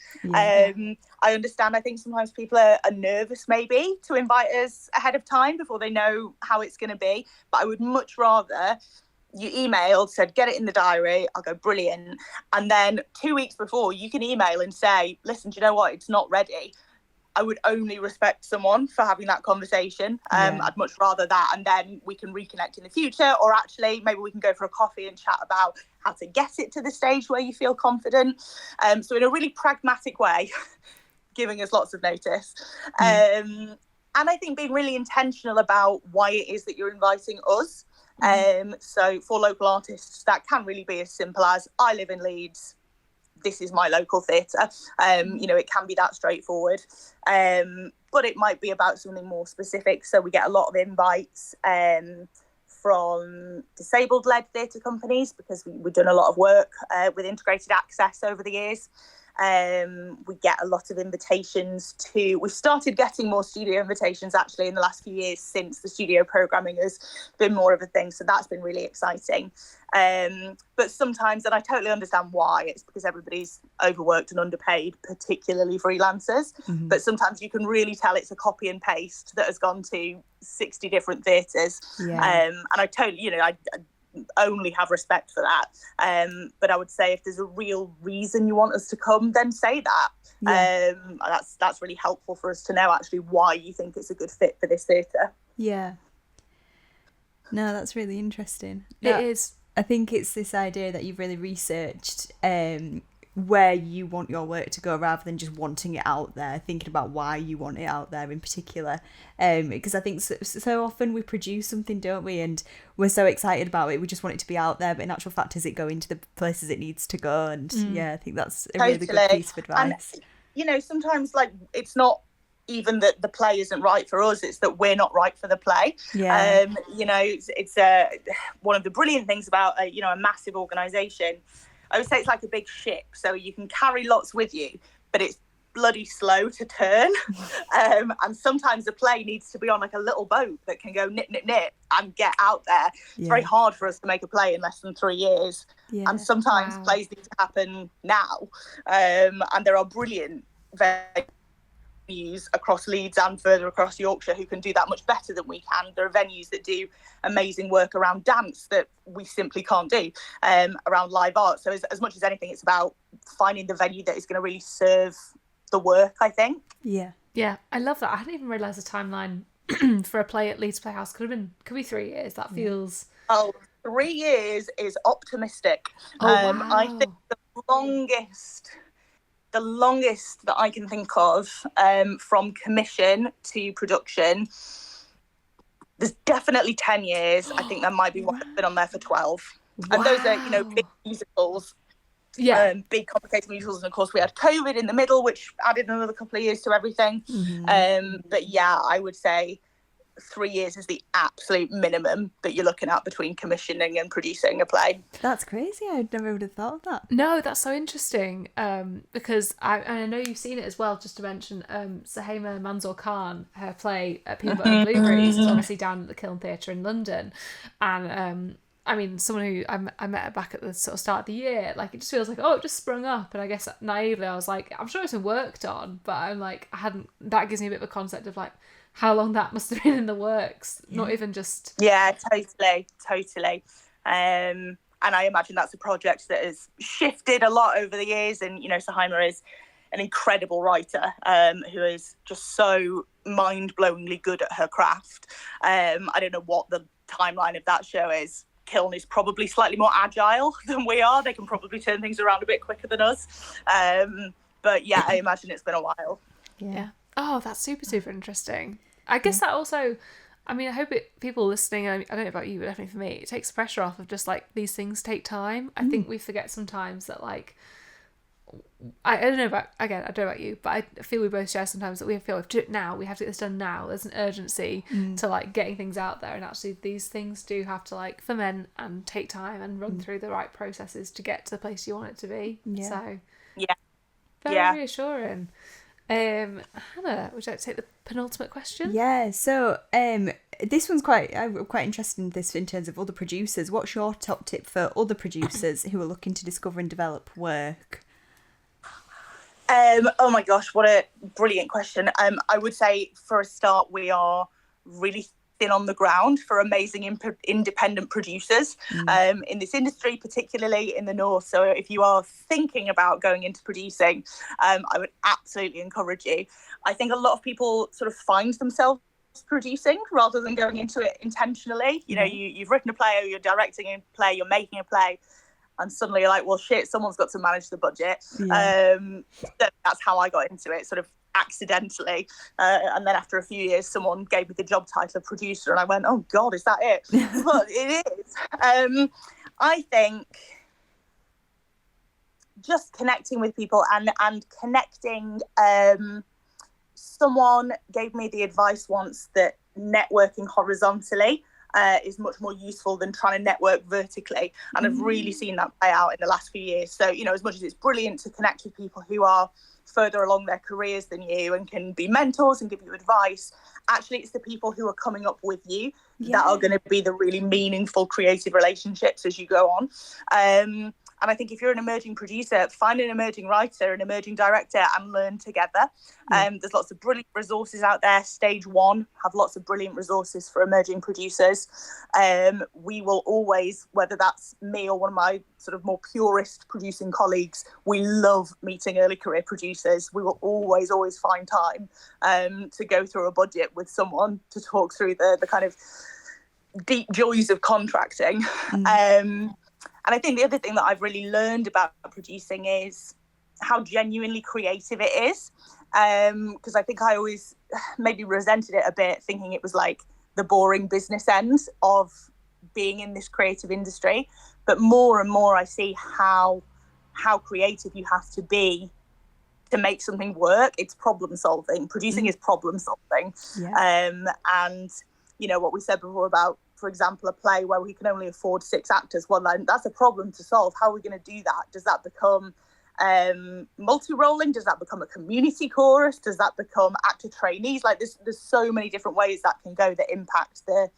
I understand. I think sometimes people are nervous maybe to invite us ahead of time before they know how it's going to be. But I would much rather you emailed, said, get it in the diary. I'll go, brilliant. And then 2 weeks before, you can email and say, listen, do you know what? It's not ready. I would only respect someone for having that conversation. I'd much rather that. And then we can reconnect in the future. Or actually, maybe we can go for a coffee and chat about how to get it to the stage where you feel confident. So in a really pragmatic way, giving us lots of notice. And I think being really intentional about why it is that you're inviting us. So for local artists, that can really be as simple as, I live in Leeds, this is my local theatre. It can be that straightforward. But it might be about something more specific. So we get a lot of invites from disabled-led theatre companies, because we've done a lot of work with integrated access over the years. We get a lot of invitations we've started getting more studio invitations actually in the last few years, since the studio programming has been more of a thing. So that's been really exciting. But sometimes, and I totally understand why, it's because everybody's overworked and underpaid, particularly freelancers. But sometimes you can really tell it's a copy and paste that has gone to 60 different theatres. And I totally, I only have respect for that. But I would say if there's a real reason you want us to come, then say that. That's really helpful for us to know actually why you think it's a good fit for this theatre. No, that's really interesting. It is. I think it's this idea that you've really researched where you want your work to go, rather than just wanting it out there, thinking about why you want it out there in particular. Because I think so often we produce something, don't we, and we're so excited about it, we just want it to be out there, but in actual fact, is it going to the places it needs to go? And I think that's a really good piece of advice. And sometimes, like, it's not even that the play isn't right for us, it's that we're not right for the play. Yeah. You know, it's one of the brilliant things about a massive organisation. I would say it's like a big ship, so you can carry lots with you, but it's bloody slow to turn. And sometimes the play needs to be on like a little boat that can go nip, nip, nip and get out there. It's very hard for us to make a play in less than 3 years. And sometimes plays need to happen now. And there are brilliant venues across Leeds and further across Yorkshire who can do that much better than we can. There are venues that do amazing work around dance that we simply can't do, around live art. So as much as anything, it's about finding the venue that is going to really serve the work, I think. Yeah, I love that. I hadn't even realised the timeline for a play at Leeds Playhouse could be 3 years. That feels 3 years is optimistic. Wow. I think the longest that I can think of, from commission to production, there's definitely 10 years. I think there might be one that's been on there for 12. And those are big musicals. Big complicated musicals, and of course we had COVID in the middle, which added another couple of years to everything. But I would say 3 years is the absolute minimum that you're looking at between commissioning and producing a play. That's crazy. I never would have thought of that. No, that's so interesting, because I know you've seen it as well. Just to mention, Sahema Manzoor Khan, her play at Peanut Butter and Blueberries is obviously down at the Kiln Theatre in London, and I mean, someone who I met her back at the sort of start of the year, like, it just feels like, it just sprung up. And I guess naively I was like, I'm sure it's been worked on, but I'm like, that gives me a bit of a concept of like how long that must have been in the works. Not even just... Yeah, totally. And I imagine that's a project that has shifted a lot over the years. And, Sahima is an incredible writer, who is just so mind-blowingly good at her craft. I don't know what the timeline of that show is. Kiln is probably slightly more agile than we are. They can probably turn things around a bit quicker than us. But I imagine it's been a while. Yeah. Oh, that's super, super interesting. I guess that also, I mean, I hope people listening, I don't know about you, but definitely for me, it takes pressure off of just like these things take time. I think we forget sometimes that like, I don't know about you, but I feel we both share sometimes that we feel we have to do it now. We have to get this done now. There's an urgency to like getting things out there, and actually these things do have to like ferment and take time and run through the right processes to get to the place you want it to be. So very reassuring. Hannah, would you like to take the penultimate question? Yeah. So this one's I'm quite interested in this in terms of other producers. What's your top tip for other producers who are looking to discover and develop work? Oh my gosh, what a brilliant question. I would say for a start, we are really thin on the ground for amazing independent producers in this industry, particularly in the north. So if you are thinking about going into producing, I would absolutely encourage you. I think a lot of people sort of find themselves producing rather than going into it intentionally. You've written a play, or you're directing a play, you're making a play, and suddenly you're like, well, shit, someone's got to manage the budget. So that's how I got into it, sort of accidentally. And then after a few years, someone gave me the job title of producer, and I went, oh God, is that it? But it is. I think just connecting with people and connecting. Someone gave me the advice once that networking horizontally is much more useful than trying to network vertically. And I've really seen that play out in the last few years. So, as much as it's brilliant to connect with people who are further along their careers than you and can be mentors and give you advice, actually it's the people who are coming up with you that are going to be the really meaningful creative relationships as you go on. And I think if you're an emerging producer, find an emerging writer, an emerging director, and learn together. There's lots of brilliant resources out there. Stage One have lots of brilliant resources for emerging producers. We will always, whether that's me or one of my sort of more purist producing colleagues, we love meeting early career producers. We will always find time to go through a budget with someone to talk through the kind of deep joys of contracting. And I think the other thing that I've really learned about producing is how genuinely creative it is. Because I think I always maybe resented it a bit, thinking it was like the boring business end of being in this creative industry. But more and more I see how creative you have to be to make something work. It's problem solving. Producing is problem solving. And you know what we said before about, for example, a play where we can only afford 6 actors. Well, then that's a problem to solve. How are we going to do that? Does that become multi-rolling? Does that become a community chorus? Does that become actor trainees? Like there's so many different ways that can go that impact the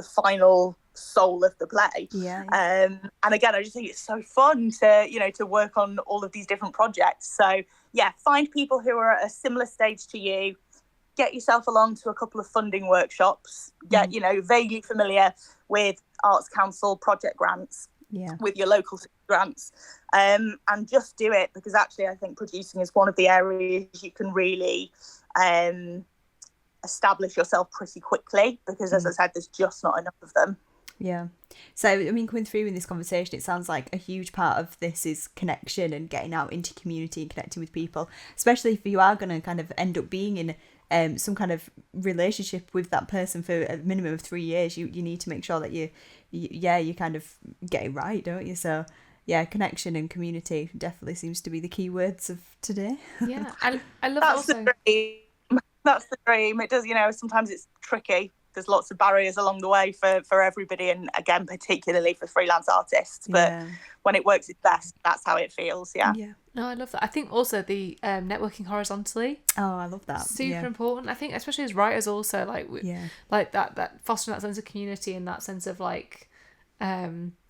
final soul of the play. And again, I just think it's so fun to work on all of these different projects. So yeah, find people who are at a similar stage to you, get yourself along to a couple of funding workshops, get vaguely familiar with Arts Council project grants, with your local grants, and just do it, because actually I think producing is one of the areas you can really establish yourself pretty quickly, because as I said, there's just not enough of them. So I mean, coming through in this conversation, it sounds like a huge part of this is connection and getting out into community and connecting with people, especially if you are going to kind of end up being in some kind of relationship with that person for a minimum of 3 years. You need to make sure that you kind of get it right, don't you? So yeah, connection and community definitely seems to be the key words of today. I love that's the dream. That's the dream. It does, sometimes it's tricky. There's lots of barriers along the way for everybody, and again, particularly for freelance artists. But when it works its best, that's how it feels. No, I love that. I think also the networking horizontally. Oh, I love that. Super important. I think especially as writers also, like that fostering that sense of community and that sense of like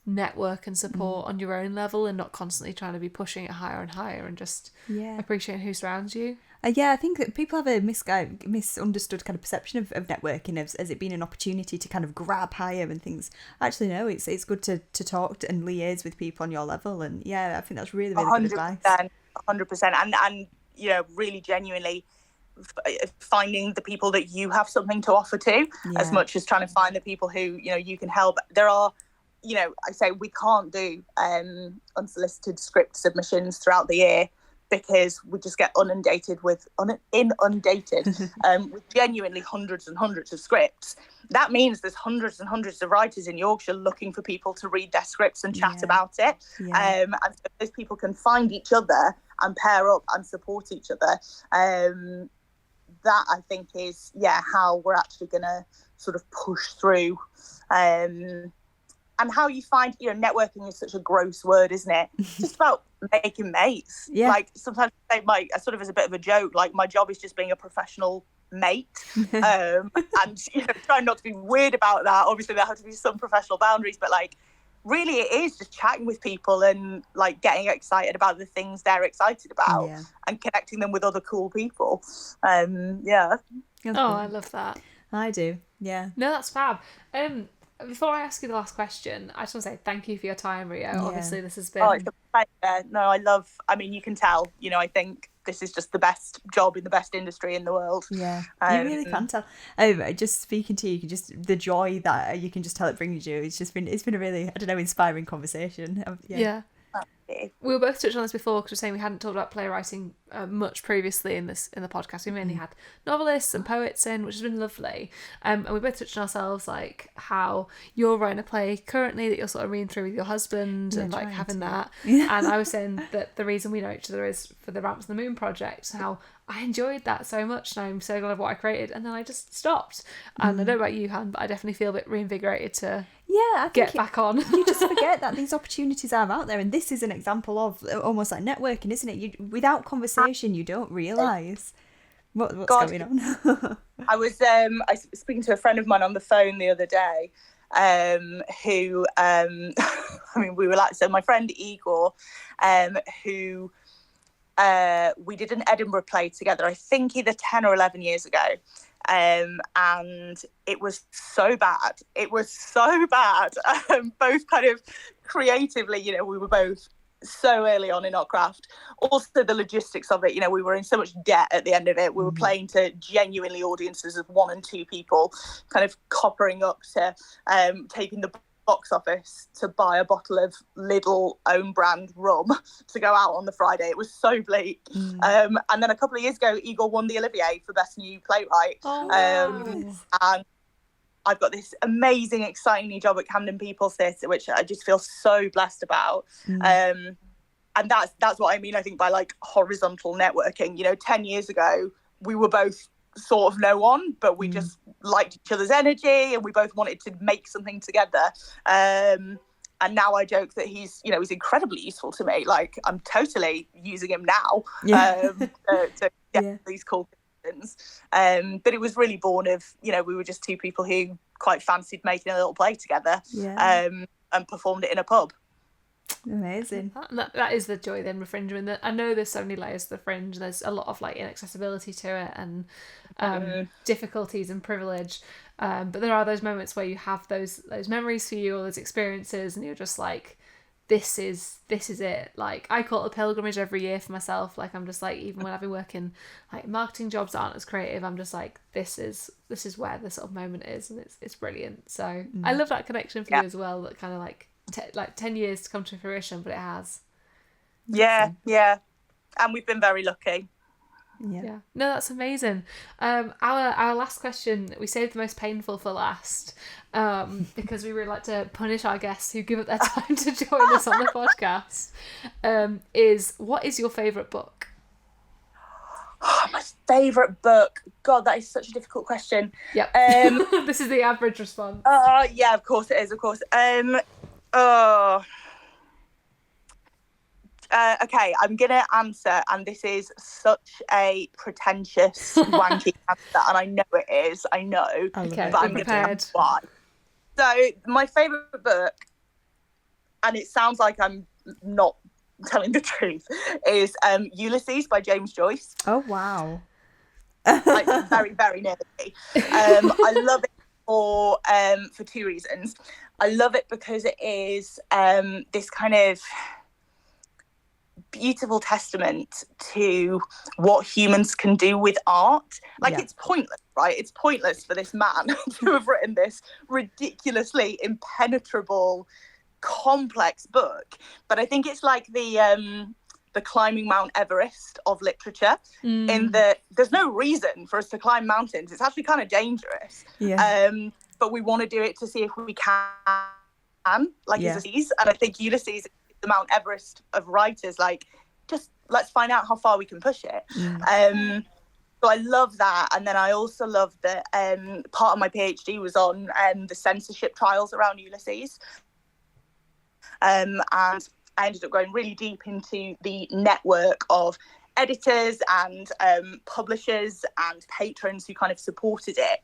network and support on your own level, and not constantly trying to be pushing it higher and higher, and just appreciating who surrounds you. I think that people have a misunderstood kind of perception of networking as it being an opportunity to kind of grab higher and things. Actually, no, it's good to talk and liaise with people on your level, and I think that's really, really good advice. 100%, and really genuinely finding the people that you have something to offer to, as much as trying to find the people who you can help. There are, I say we can't do unsolicited script submissions throughout the year, because we just get inundated with genuinely hundreds and hundreds of scripts. That means there's hundreds and hundreds of writers in Yorkshire looking for people to read their scripts and chat about it. And so those people can find each other and pair up and support each other. That I think is how we're actually going to sort of push through. And how you find, networking is such a gross word, isn't it? It's just about making mates. Like sometimes I say sort of as a bit of a joke, like my job is just being a professional mate, and trying not to be weird about that. Obviously there have to be some professional boundaries, but like really it is just chatting with people and like getting excited about the things they're excited about and connecting them with other cool people. I love that. I do. No, that's fab. Before I ask you the last question, I just want to say thank you for your time, Rio. Obviously, this has been... Oh, it's a pleasure. No, you can tell, I think this is just the best job in the best industry in the world. You really can tell. Just speaking to you, the joy that you can just tell it brings you. It's been a really, inspiring conversation. We were both touched on this before, because we're saying we hadn't talked about playwriting much previously in the podcast. We mainly had novelists and poets in, which has been lovely. And we both touched on ourselves, like how you're writing a play currently that you're sort of reading through with your husband and like having that. And I was saying that the reason we know each other is for the Ramps and the Moon project. How I enjoyed that so much, and I'm so glad of what I created. And then I just stopped. And I don't know about you, Han, but I definitely feel a bit reinvigorated to I get back on. You just forget that these opportunities are out there, and this is an example of almost like networking, isn't it? Without conversation, you don't realise what's going on. I was speaking to a friend of mine on the phone the other day, who we were like, so my friend Igor, who we did an Edinburgh play together, I think either 10 or 11 years ago. And it was so bad. Both kind of creatively, we were both so early on in our craft. Also the logistics of it, we were in so much debt at the end of it. We were playing to genuinely audiences of 1 and 2 people, kind of coppering up to taking the box office to buy a bottle of Lidl own brand rum to go out on the Friday. It was so bleak. And then a couple of years ago, Igor won the Olivier for Best New Playwright. And I've got this amazing, exciting new job at Camden People's Theatre, which I just feel so blessed about. And and that's what I mean, I think, by like horizontal networking. 10 years ago, we were both sort of no one, but we just liked each other's energy, and we both wanted to make something together. And now I joke that he's incredibly useful to me. Like, I'm totally using him now to get these cool things. But it was really born of, we were just two people who quite fancied making a little play together, and performed it in a pub. Amazing. That is the joy then with Fringe. I mean, I know there's so many layers to the Fringe. There's a lot of like inaccessibility to it, and difficulties and privilege. But there are those moments where you have those memories for you, all those experiences, and you're just like, this is it. Like, I call it a pilgrimage every year for myself. Like, I'm just like, even when I've been working like marketing jobs that aren't as creative, I'm just like, this is where the sort of moment is, and it's brilliant. So I love that connection for you as well. That kind of like 10 years to come to fruition, but it has. Yeah, and we've been very lucky. Yeah. No, that's amazing. Our last question, we saved the most painful for last, because we really like to punish our guests who give up their time to join us on the podcast. Is, what is your favourite book? My favourite book. God, that is such a difficult question. Yep. This is the average response. Yeah, of course it is. Of course. Okay, I'm gonna answer, and this is such a pretentious, wanky answer, and I know it is. I know, okay, but I'm gonna tell you why. So, my favourite book, and it sounds like I'm not telling the truth, is Ulysses by James Joyce. Oh wow! Like, very, very nearly. I love it for two reasons. I love it because it is this kind of beautiful testament to what humans can do with art. Like, it's pointless, right? It's pointless for this man to have written this ridiculously impenetrable, complex book. But I think it's like the climbing Mount Everest of literature, in that there's no reason for us to climb mountains. It's actually kind of dangerous. But we want to do it to see if we can, like Ulysses. And I think Ulysses is the Mount Everest of writers. Like, just let's find out how far we can push it. So I love that. And then I also love that part of my PhD was on the censorship trials around Ulysses. And I ended up going really deep into the network of editors and publishers and patrons who kind of supported it.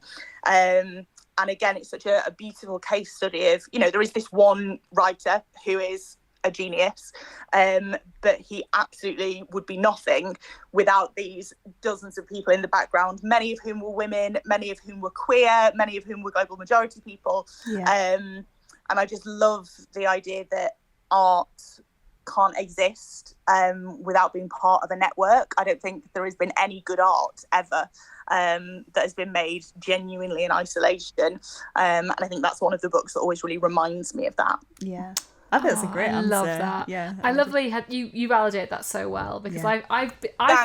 And again, it's such a beautiful case study of, there is this one writer who is a genius, but he absolutely would be nothing without these dozens of people in the background, many of whom were women, many of whom were queer, many of whom were global majority people. And I just love the idea that art can't exist without being part of a network. I don't think there has been any good art ever that has been made genuinely in isolation. And I think that's one of the books that always really reminds me of that. Yeah. I think that's a great answer. I love that. Yeah, I love that you validate that so well, because I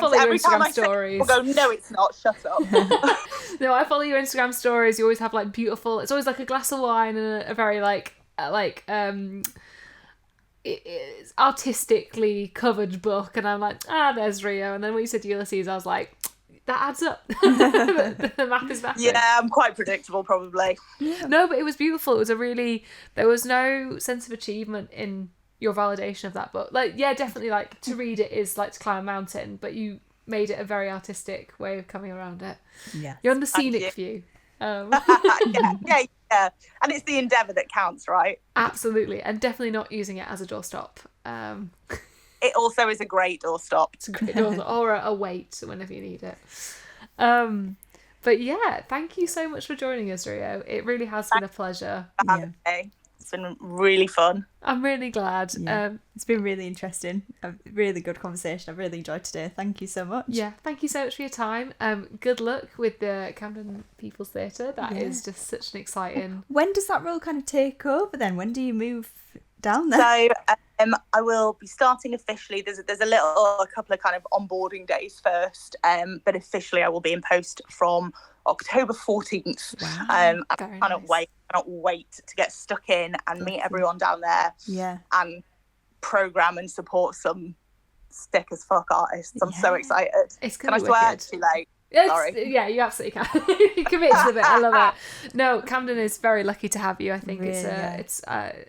follow your Instagram stories. Go, no, it's not. Shut up. No, I follow your Instagram stories. You always have like beautiful. It's always like a glass of wine and a very it's artistically covered book, and I'm like, there's Rio. And then when you said Ulysses, I was like, that adds up. The math is math. Yeah, I'm quite predictable, probably. No, but it was beautiful. It was there was no sense of achievement in your validation of that book. Like, yeah, definitely, like, to read it is like to climb a mountain, but you made it a very artistic way of coming around it. Yeah. You're on the scenic view. Yeah. And it's the endeavour that counts, right? Absolutely. And definitely not using it as a doorstop. It also is a great doorstop. It's a great doorstop, or a wait whenever you need it. But yeah, thank you so much for joining us, Rio. It really has been a pleasure. It's been really fun. I'm really glad. It's been really interesting. A really good conversation. I've really enjoyed today. Thank you so much. Yeah, thank you so much for your time. Good luck with the Camden People's Theatre. That is just such an exciting... When does that role kind of take over then? When do you move down there? So I will be starting officially. There's a couple of kind of onboarding days first, but officially I will be in post from October 14th. Wow. I cannot wait to get stuck in and meet everyone down there. Yeah. And program and support some stick as fuck artists. I'm so excited. It's Can gonna I be swear? wicked. Too late. Sorry. Yeah, you absolutely can. You commit to the bit. I love it. No, Camden is very lucky to have you. I think it's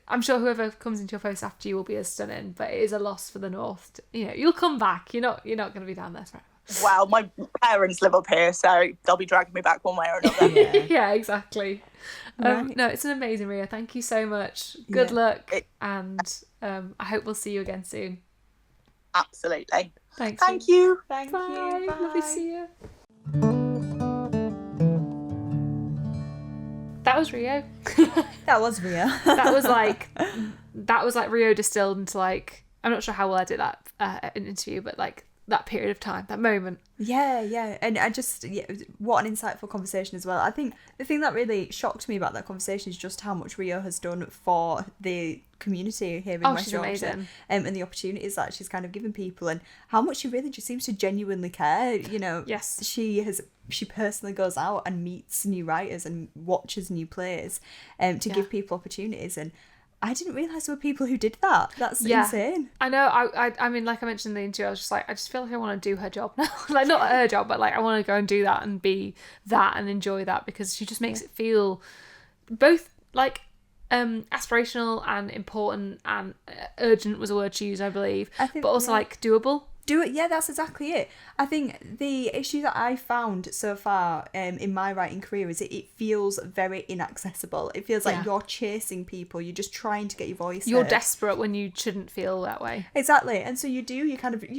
I'm sure whoever comes into your post after you will be as stunning, but it is a loss for the North. You'll come back. You're not going to be down there forever. Well, my parents live up here, so they'll be dragging me back one way or another. Yeah, exactly. Right. No, it's an amazing Rio. Thank you so much. Good luck, and I hope we'll see you again soon. Absolutely. Thanks. Thank you. Thank Bye. you. Bye. Lovely to see you. That was Rio. That was Rio. that was like Rio distilled into like, I'm not sure how well I did that in interview, but like that period of time, that moment. Yeah. And I just, what an insightful conversation as well. I think the thing that really shocked me about that conversation is just how much Rio has done for the community here in West Yorkshire. Amazing. And the opportunities that she's kind of given people, and how much she really just seems to genuinely care. Yes. She personally goes out and meets new writers and watches new plays to give people opportunities, and I didn't realise there were people who did that. That's insane. I know. I mean, like I mentioned in the interview, I was just like, I just feel like I want to do her job now. Like, not her job, but like I want to go and do that and be that and enjoy that, because she just makes it feel both like aspirational and important, and urgent was a word she used, I believe, but also like doable. That's exactly it. I think the issue that I found so far in my writing career is it feels very inaccessible. It feels like you're chasing people, you're just trying to get your voice You're heard. desperate when you shouldn't feel that way. Exactly. And so you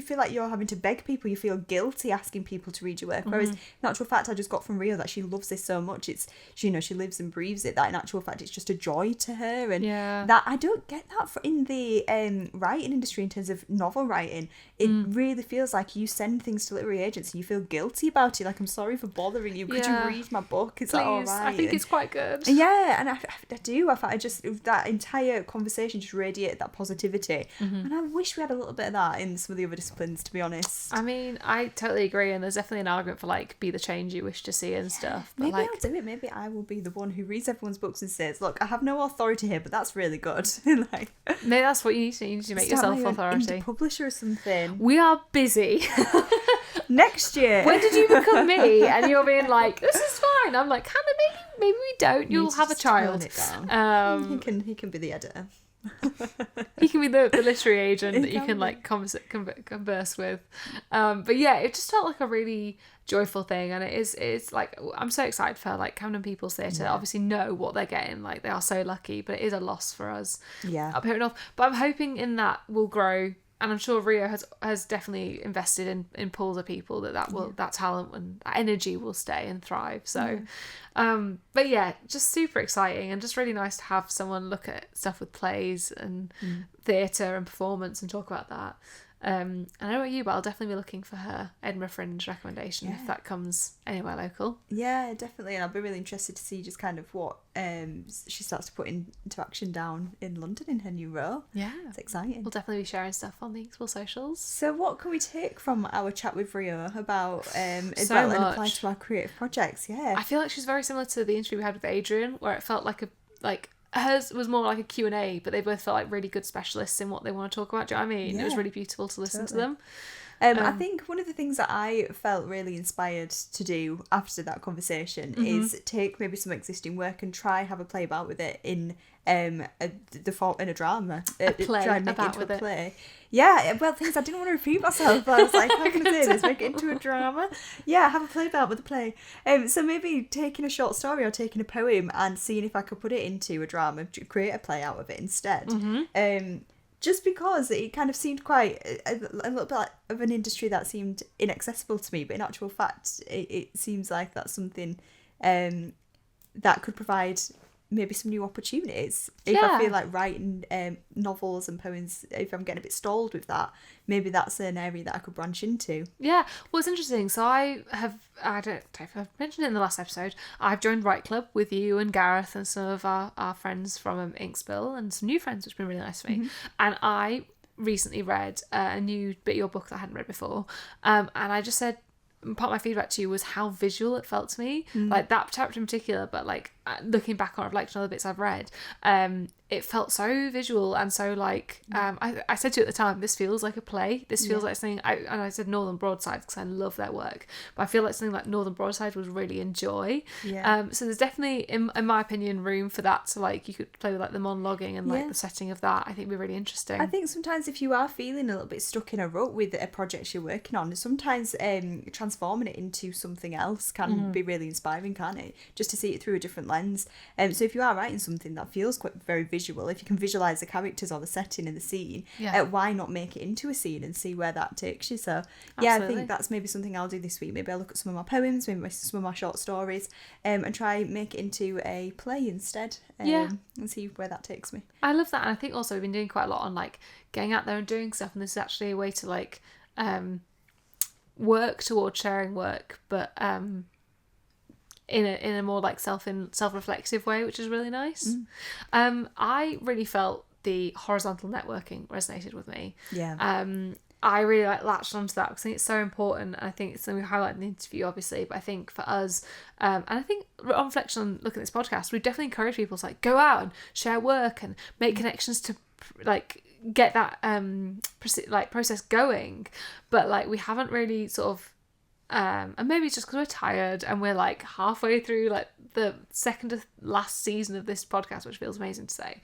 feel like you're having to beg people, you feel guilty asking people to read your work. Whereas in actual fact, I just got from Rio that she loves this so much. It's, she lives and breathes it, that in actual fact it's just a joy to her. And that I don't get that in the writing industry in terms of novel writing. It really feels like you send things to literary agents and you feel guilty about it. Like, I'm sorry for bothering you. Could you read my book? Is that all right? I think it's quite good. Yeah, and I do. I just, that entire conversation just radiated that positivity. And I wish we had a little bit of that in some of the other disciplines, to be honest. I mean, I totally agree, and there's definitely an argument for like, be the change you wish to see and stuff. But Maybe like, I'll do it. Maybe I will be the one who reads everyone's books and says, look, I have no authority here, but that's really good. Like, maybe that's what you need to do. You need to make yourself authority. Indie publisher or something. We are busy. Next year. When did you become me? And you're being like, this is fine. I'm like, Hannah, maybe we don't. You'll have a child. He can be the editor. He can be the literary agent that you can like converse with. But yeah, it just felt like a really joyful thing, and it's like, I'm so excited for like Camden People's Theatre. Obviously know what they're getting, like they are so lucky, but it is a loss for us up here in North. But I'm hoping in that will grow. And I'm sure Rio has definitely invested in pools of people that talent and that energy will stay and thrive. So, but yeah, just super exciting and just really nice to have someone look at stuff with plays and theatre and performance and talk about that. And I don't know about you, but I'll definitely be looking for her Edinburgh Fringe recommendation if that comes anywhere local. Yeah, definitely. And I'll be really interested to see just kind of what she starts to put into action down in London in her new role. Yeah. It's exciting. We'll definitely be sharing stuff on the Equal Socials. So what can we take from our chat with Rio about and apply to our creative projects? Yeah. I feel like she's very similar to the interview we had with Adrian, where it felt like hers was more like a Q&A, but they both felt like really good specialists in what they want to talk about. Do you know what I mean? It was really beautiful to listen to them. I think one of the things that I felt really inspired to do after that conversation is take maybe some existing work and try have a play about with it in a drama. Try and make it into a play. Yeah, well, things I didn't want to repeat myself, but I was like, how can I say this? Make it into a drama? Yeah, have a play about with a play. So maybe taking a short story or taking a poem and seeing if I could put it into a drama, create a play out of it instead. Just because it kind of seemed quite a little bit of an industry that seemed inaccessible to me, but in actual fact, it seems like that's something that could provide maybe some new opportunities. If I feel like writing novels and poems, if I'm getting a bit stalled with that, maybe that's an area that I could branch into. Yeah, well, it's interesting. So I don't know if I've mentioned it in the last episode, I've joined Write Club with you and Gareth and some of our friends from Inkspill and some new friends, which has been really nice for me. And I recently read a new bit of your book that I hadn't read before, and I just said, part of my feedback to you was how visual it felt to me, like that chapter in particular, but like looking back on reflection on the bits I've read, it felt so visual and so like I said to you at the time, this feels like a play. This feels like something. And I said Northern Broadside because I love their work, but I feel like something like Northern Broadside would really enjoy. So there's definitely, in my opinion, room for that. So like you could play with like the monologuing and like the setting of that. I think would be really interesting. I think sometimes if you are feeling a little bit stuck in a rut with a project you're working on, sometimes transforming it into something else can be really inspiring, can't it? Just to see it through a different lens. So if you are writing something that feels quite very visual, if you can visualise the characters or the setting in the scene, why not make it into a scene and see where that takes you? So I think that's maybe something I'll do this week. Maybe I'll look at some of my poems, maybe some of my short stories, and try make it into a play instead, and see where that takes me. I love that, and I think also we've been doing quite a lot on like getting out there and doing stuff, and this is actually a way to like work towards sharing work, but in a more like self-reflexive way, which is really nice. I really felt the horizontal networking resonated with me. I really like latched onto that because I think it's so important. I think it's something we highlight in the interview, obviously, but I think for us, and I think on reflection on looking at this podcast, we definitely encourage people to like go out and share work and make connections to like get that process going. But like we haven't really sort of and maybe it's just because we're tired and we're like halfway through like the second to last season of this podcast, which feels amazing to say,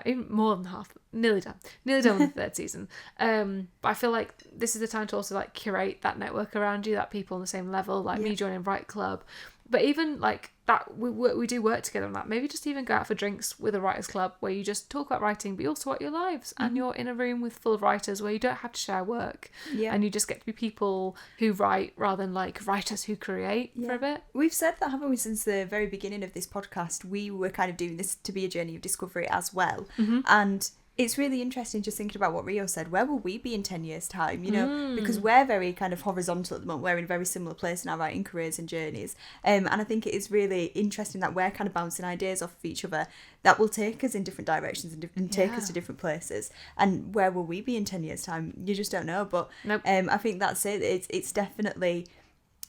even more than half, nearly done with the third season. But I feel like this is the time to also like curate that network around you, that people on the same level, like me joining Write Club. But even like that, we do work together on that. Maybe just even go out for drinks with a writers club where you just talk about writing, but you also write your lives, and you're in a room full of writers where you don't have to share work, and you just get to be people who write rather than like writers who create for a bit. We've said that, haven't we, since the very beginning of this podcast? We were kind of doing this to be a journey of discovery as well, and it's really interesting just thinking about what Rio said. Where will we be in 10 years' time? You know, because we're very kind of horizontal at the moment. We're in a very similar place in our writing careers and journeys. And I think it is really interesting that we're kind of bouncing ideas off of each other that will take us in different directions and take us to different places. And where will we be in 10 years' time? You just don't know. But I think that's it. It's definitely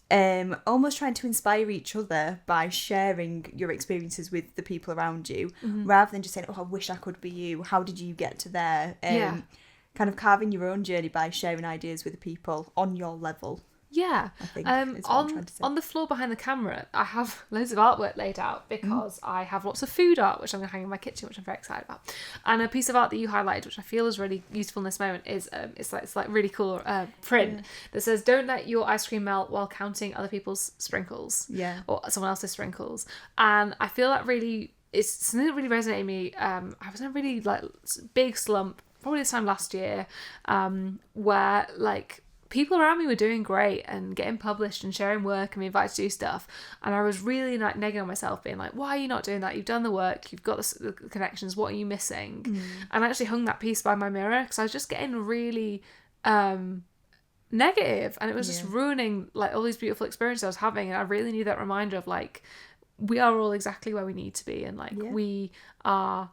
almost trying to inspire each other by sharing your experiences with the people around you, rather than just saying, oh, I wish I could be you, how did you get to there? Kind of carving your own journey by sharing ideas with the people on your level. I think is what I'm trying to say. On the floor behind the camera, I have loads of artwork laid out because I have lots of food art which I'm going to hang in my kitchen, which I'm very excited about. And a piece of art that you highlighted, which I feel is really useful in this moment, is it's like really cool print that says, "Don't let your ice cream melt while counting other people's sprinkles." Or someone else's sprinkles. And I feel that really is something that really resonated with me. I was in a really like big slump probably this time last year, where like people around me were doing great and getting published and sharing work and being invited to do stuff, and I was really like negging on myself, being like, why are you not doing that? You've done the work, you've got the connections, what are you missing? And I actually hung that piece by my mirror because I was just getting really negative, and it was just ruining like all these beautiful experiences I was having. And I really need that reminder of like, we are all exactly where we need to be, and like we are,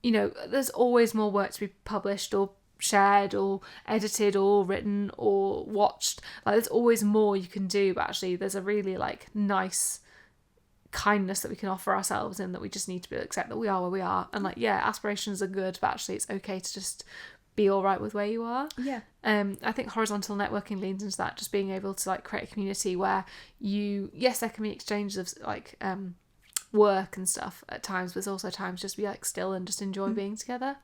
you know, there's always more work to be published or shared or edited or written or watched. Like there's always more you can do, but actually there's a really like nice kindness that we can offer ourselves, in that we just need to accept that we are where we are, and like aspirations are good, but actually it's okay to just be all right with where you are. I think horizontal networking leans into that, just being able to like create a community where there can be exchanges of like work and stuff at times, but there's also times just be like still and just enjoy being together.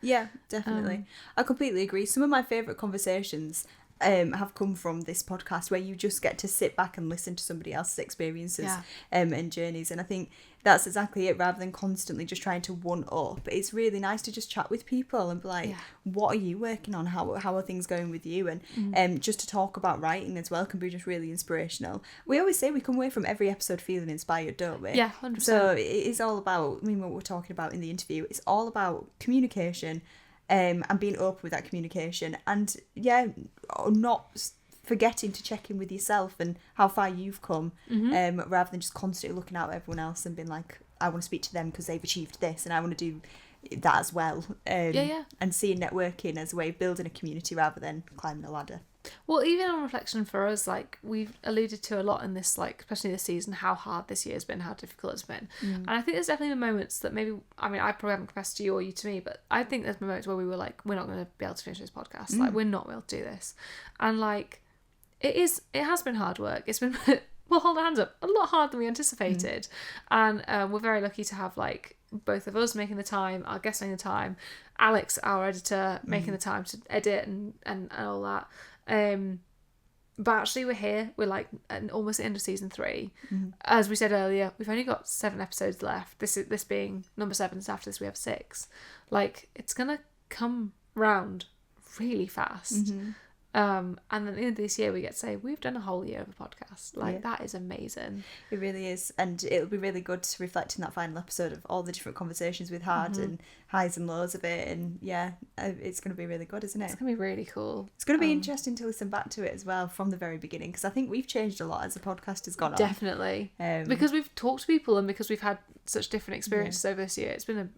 Definitely. I completely agree. Some of my favourite conversations have come from this podcast, where you just get to sit back and listen to somebody else's experiences and journeys, and I think that's exactly it, rather than constantly just trying to one up. It's really nice to just chat with people and be like, what are you working on, how are things going with you, and just to talk about writing as well can be just really inspirational. We always say we come away from every episode feeling inspired, don't we? 100%. So it is all about, I mean, what we're talking about in the interview, it's all about communication, and being open with that communication, and not forgetting to check in with yourself and how far you've come, rather than just constantly looking out at everyone else and being like, I want to speak to them because they've achieved this and I want to do that as well. And seeing networking as a way of building a community rather than climbing a ladder. Well, even on reflection for us, like we've alluded to a lot in this, like especially this season, how hard this year's been, how difficult it's been. And I think there's definitely been moments that maybe, I mean, I probably haven't confessed to you or you to me, but I think there's been moments where we were like, we're not going to be able to finish this podcast. Like, we're not able to do this. And like, it has been hard work. It's been, we'll hold our hands up, a lot harder than we anticipated. And we're very lucky to have like both of us making the time, our guests making the time, Alex, our editor, making the time to edit and all that. But actually we're here, we're like almost at the end of season 3. As we said earlier, we've only got 7 episodes left, this being number 7, so after this we have 6. Like, it's gonna come round really fast. And then at the end of this year we get to say we've done a whole year of a podcast. Like, that is amazing. It really is, and it'll be really good to reflect in that final episode of all the different conversations we've had and highs and lows of it. And it's going to be really good, isn't it? It's gonna be really cool. It's going to be interesting to listen back to it as well from the very beginning, because I think we've changed a lot as the podcast has gone on. Definitely, because we've talked to people and because we've had such different experiences over this year. It's been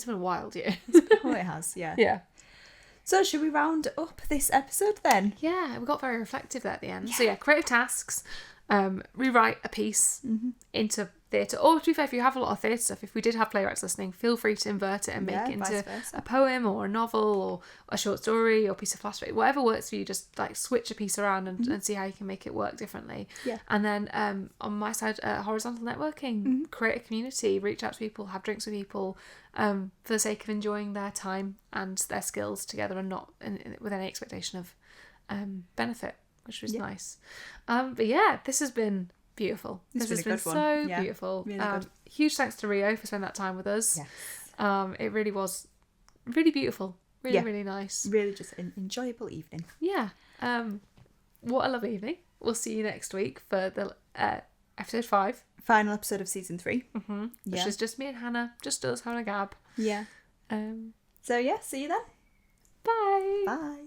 a wild year. Oh, it has. Yeah. So should we round up this episode then? Yeah, we got very reflective there at the end. So creative tasks, rewrite a piece into theatre. Or to be fair, if you have a lot of theatre stuff, if we did have playwrights listening, feel free to invert it and make it into a poem or a novel or a short story or a piece of flashback. Whatever works for you, just like switch a piece around and see how you can make it work differently. Yeah. And then on my side, horizontal networking, create a community, reach out to people, have drinks with people, for the sake of enjoying their time and their skills together and not with any expectation of benefit, which was nice. But this has been beautiful. This has been so beautiful. Really good. Huge thanks to Rio for spending that time with us. Yes. It really was really beautiful. Really nice. Really just an enjoyable evening. Yeah. What a lovely evening. We'll see you next week for the episode 5. Final episode of season 3. Which is just me and Hannah, just us having a gab. Yeah. So see you then. Bye. Bye.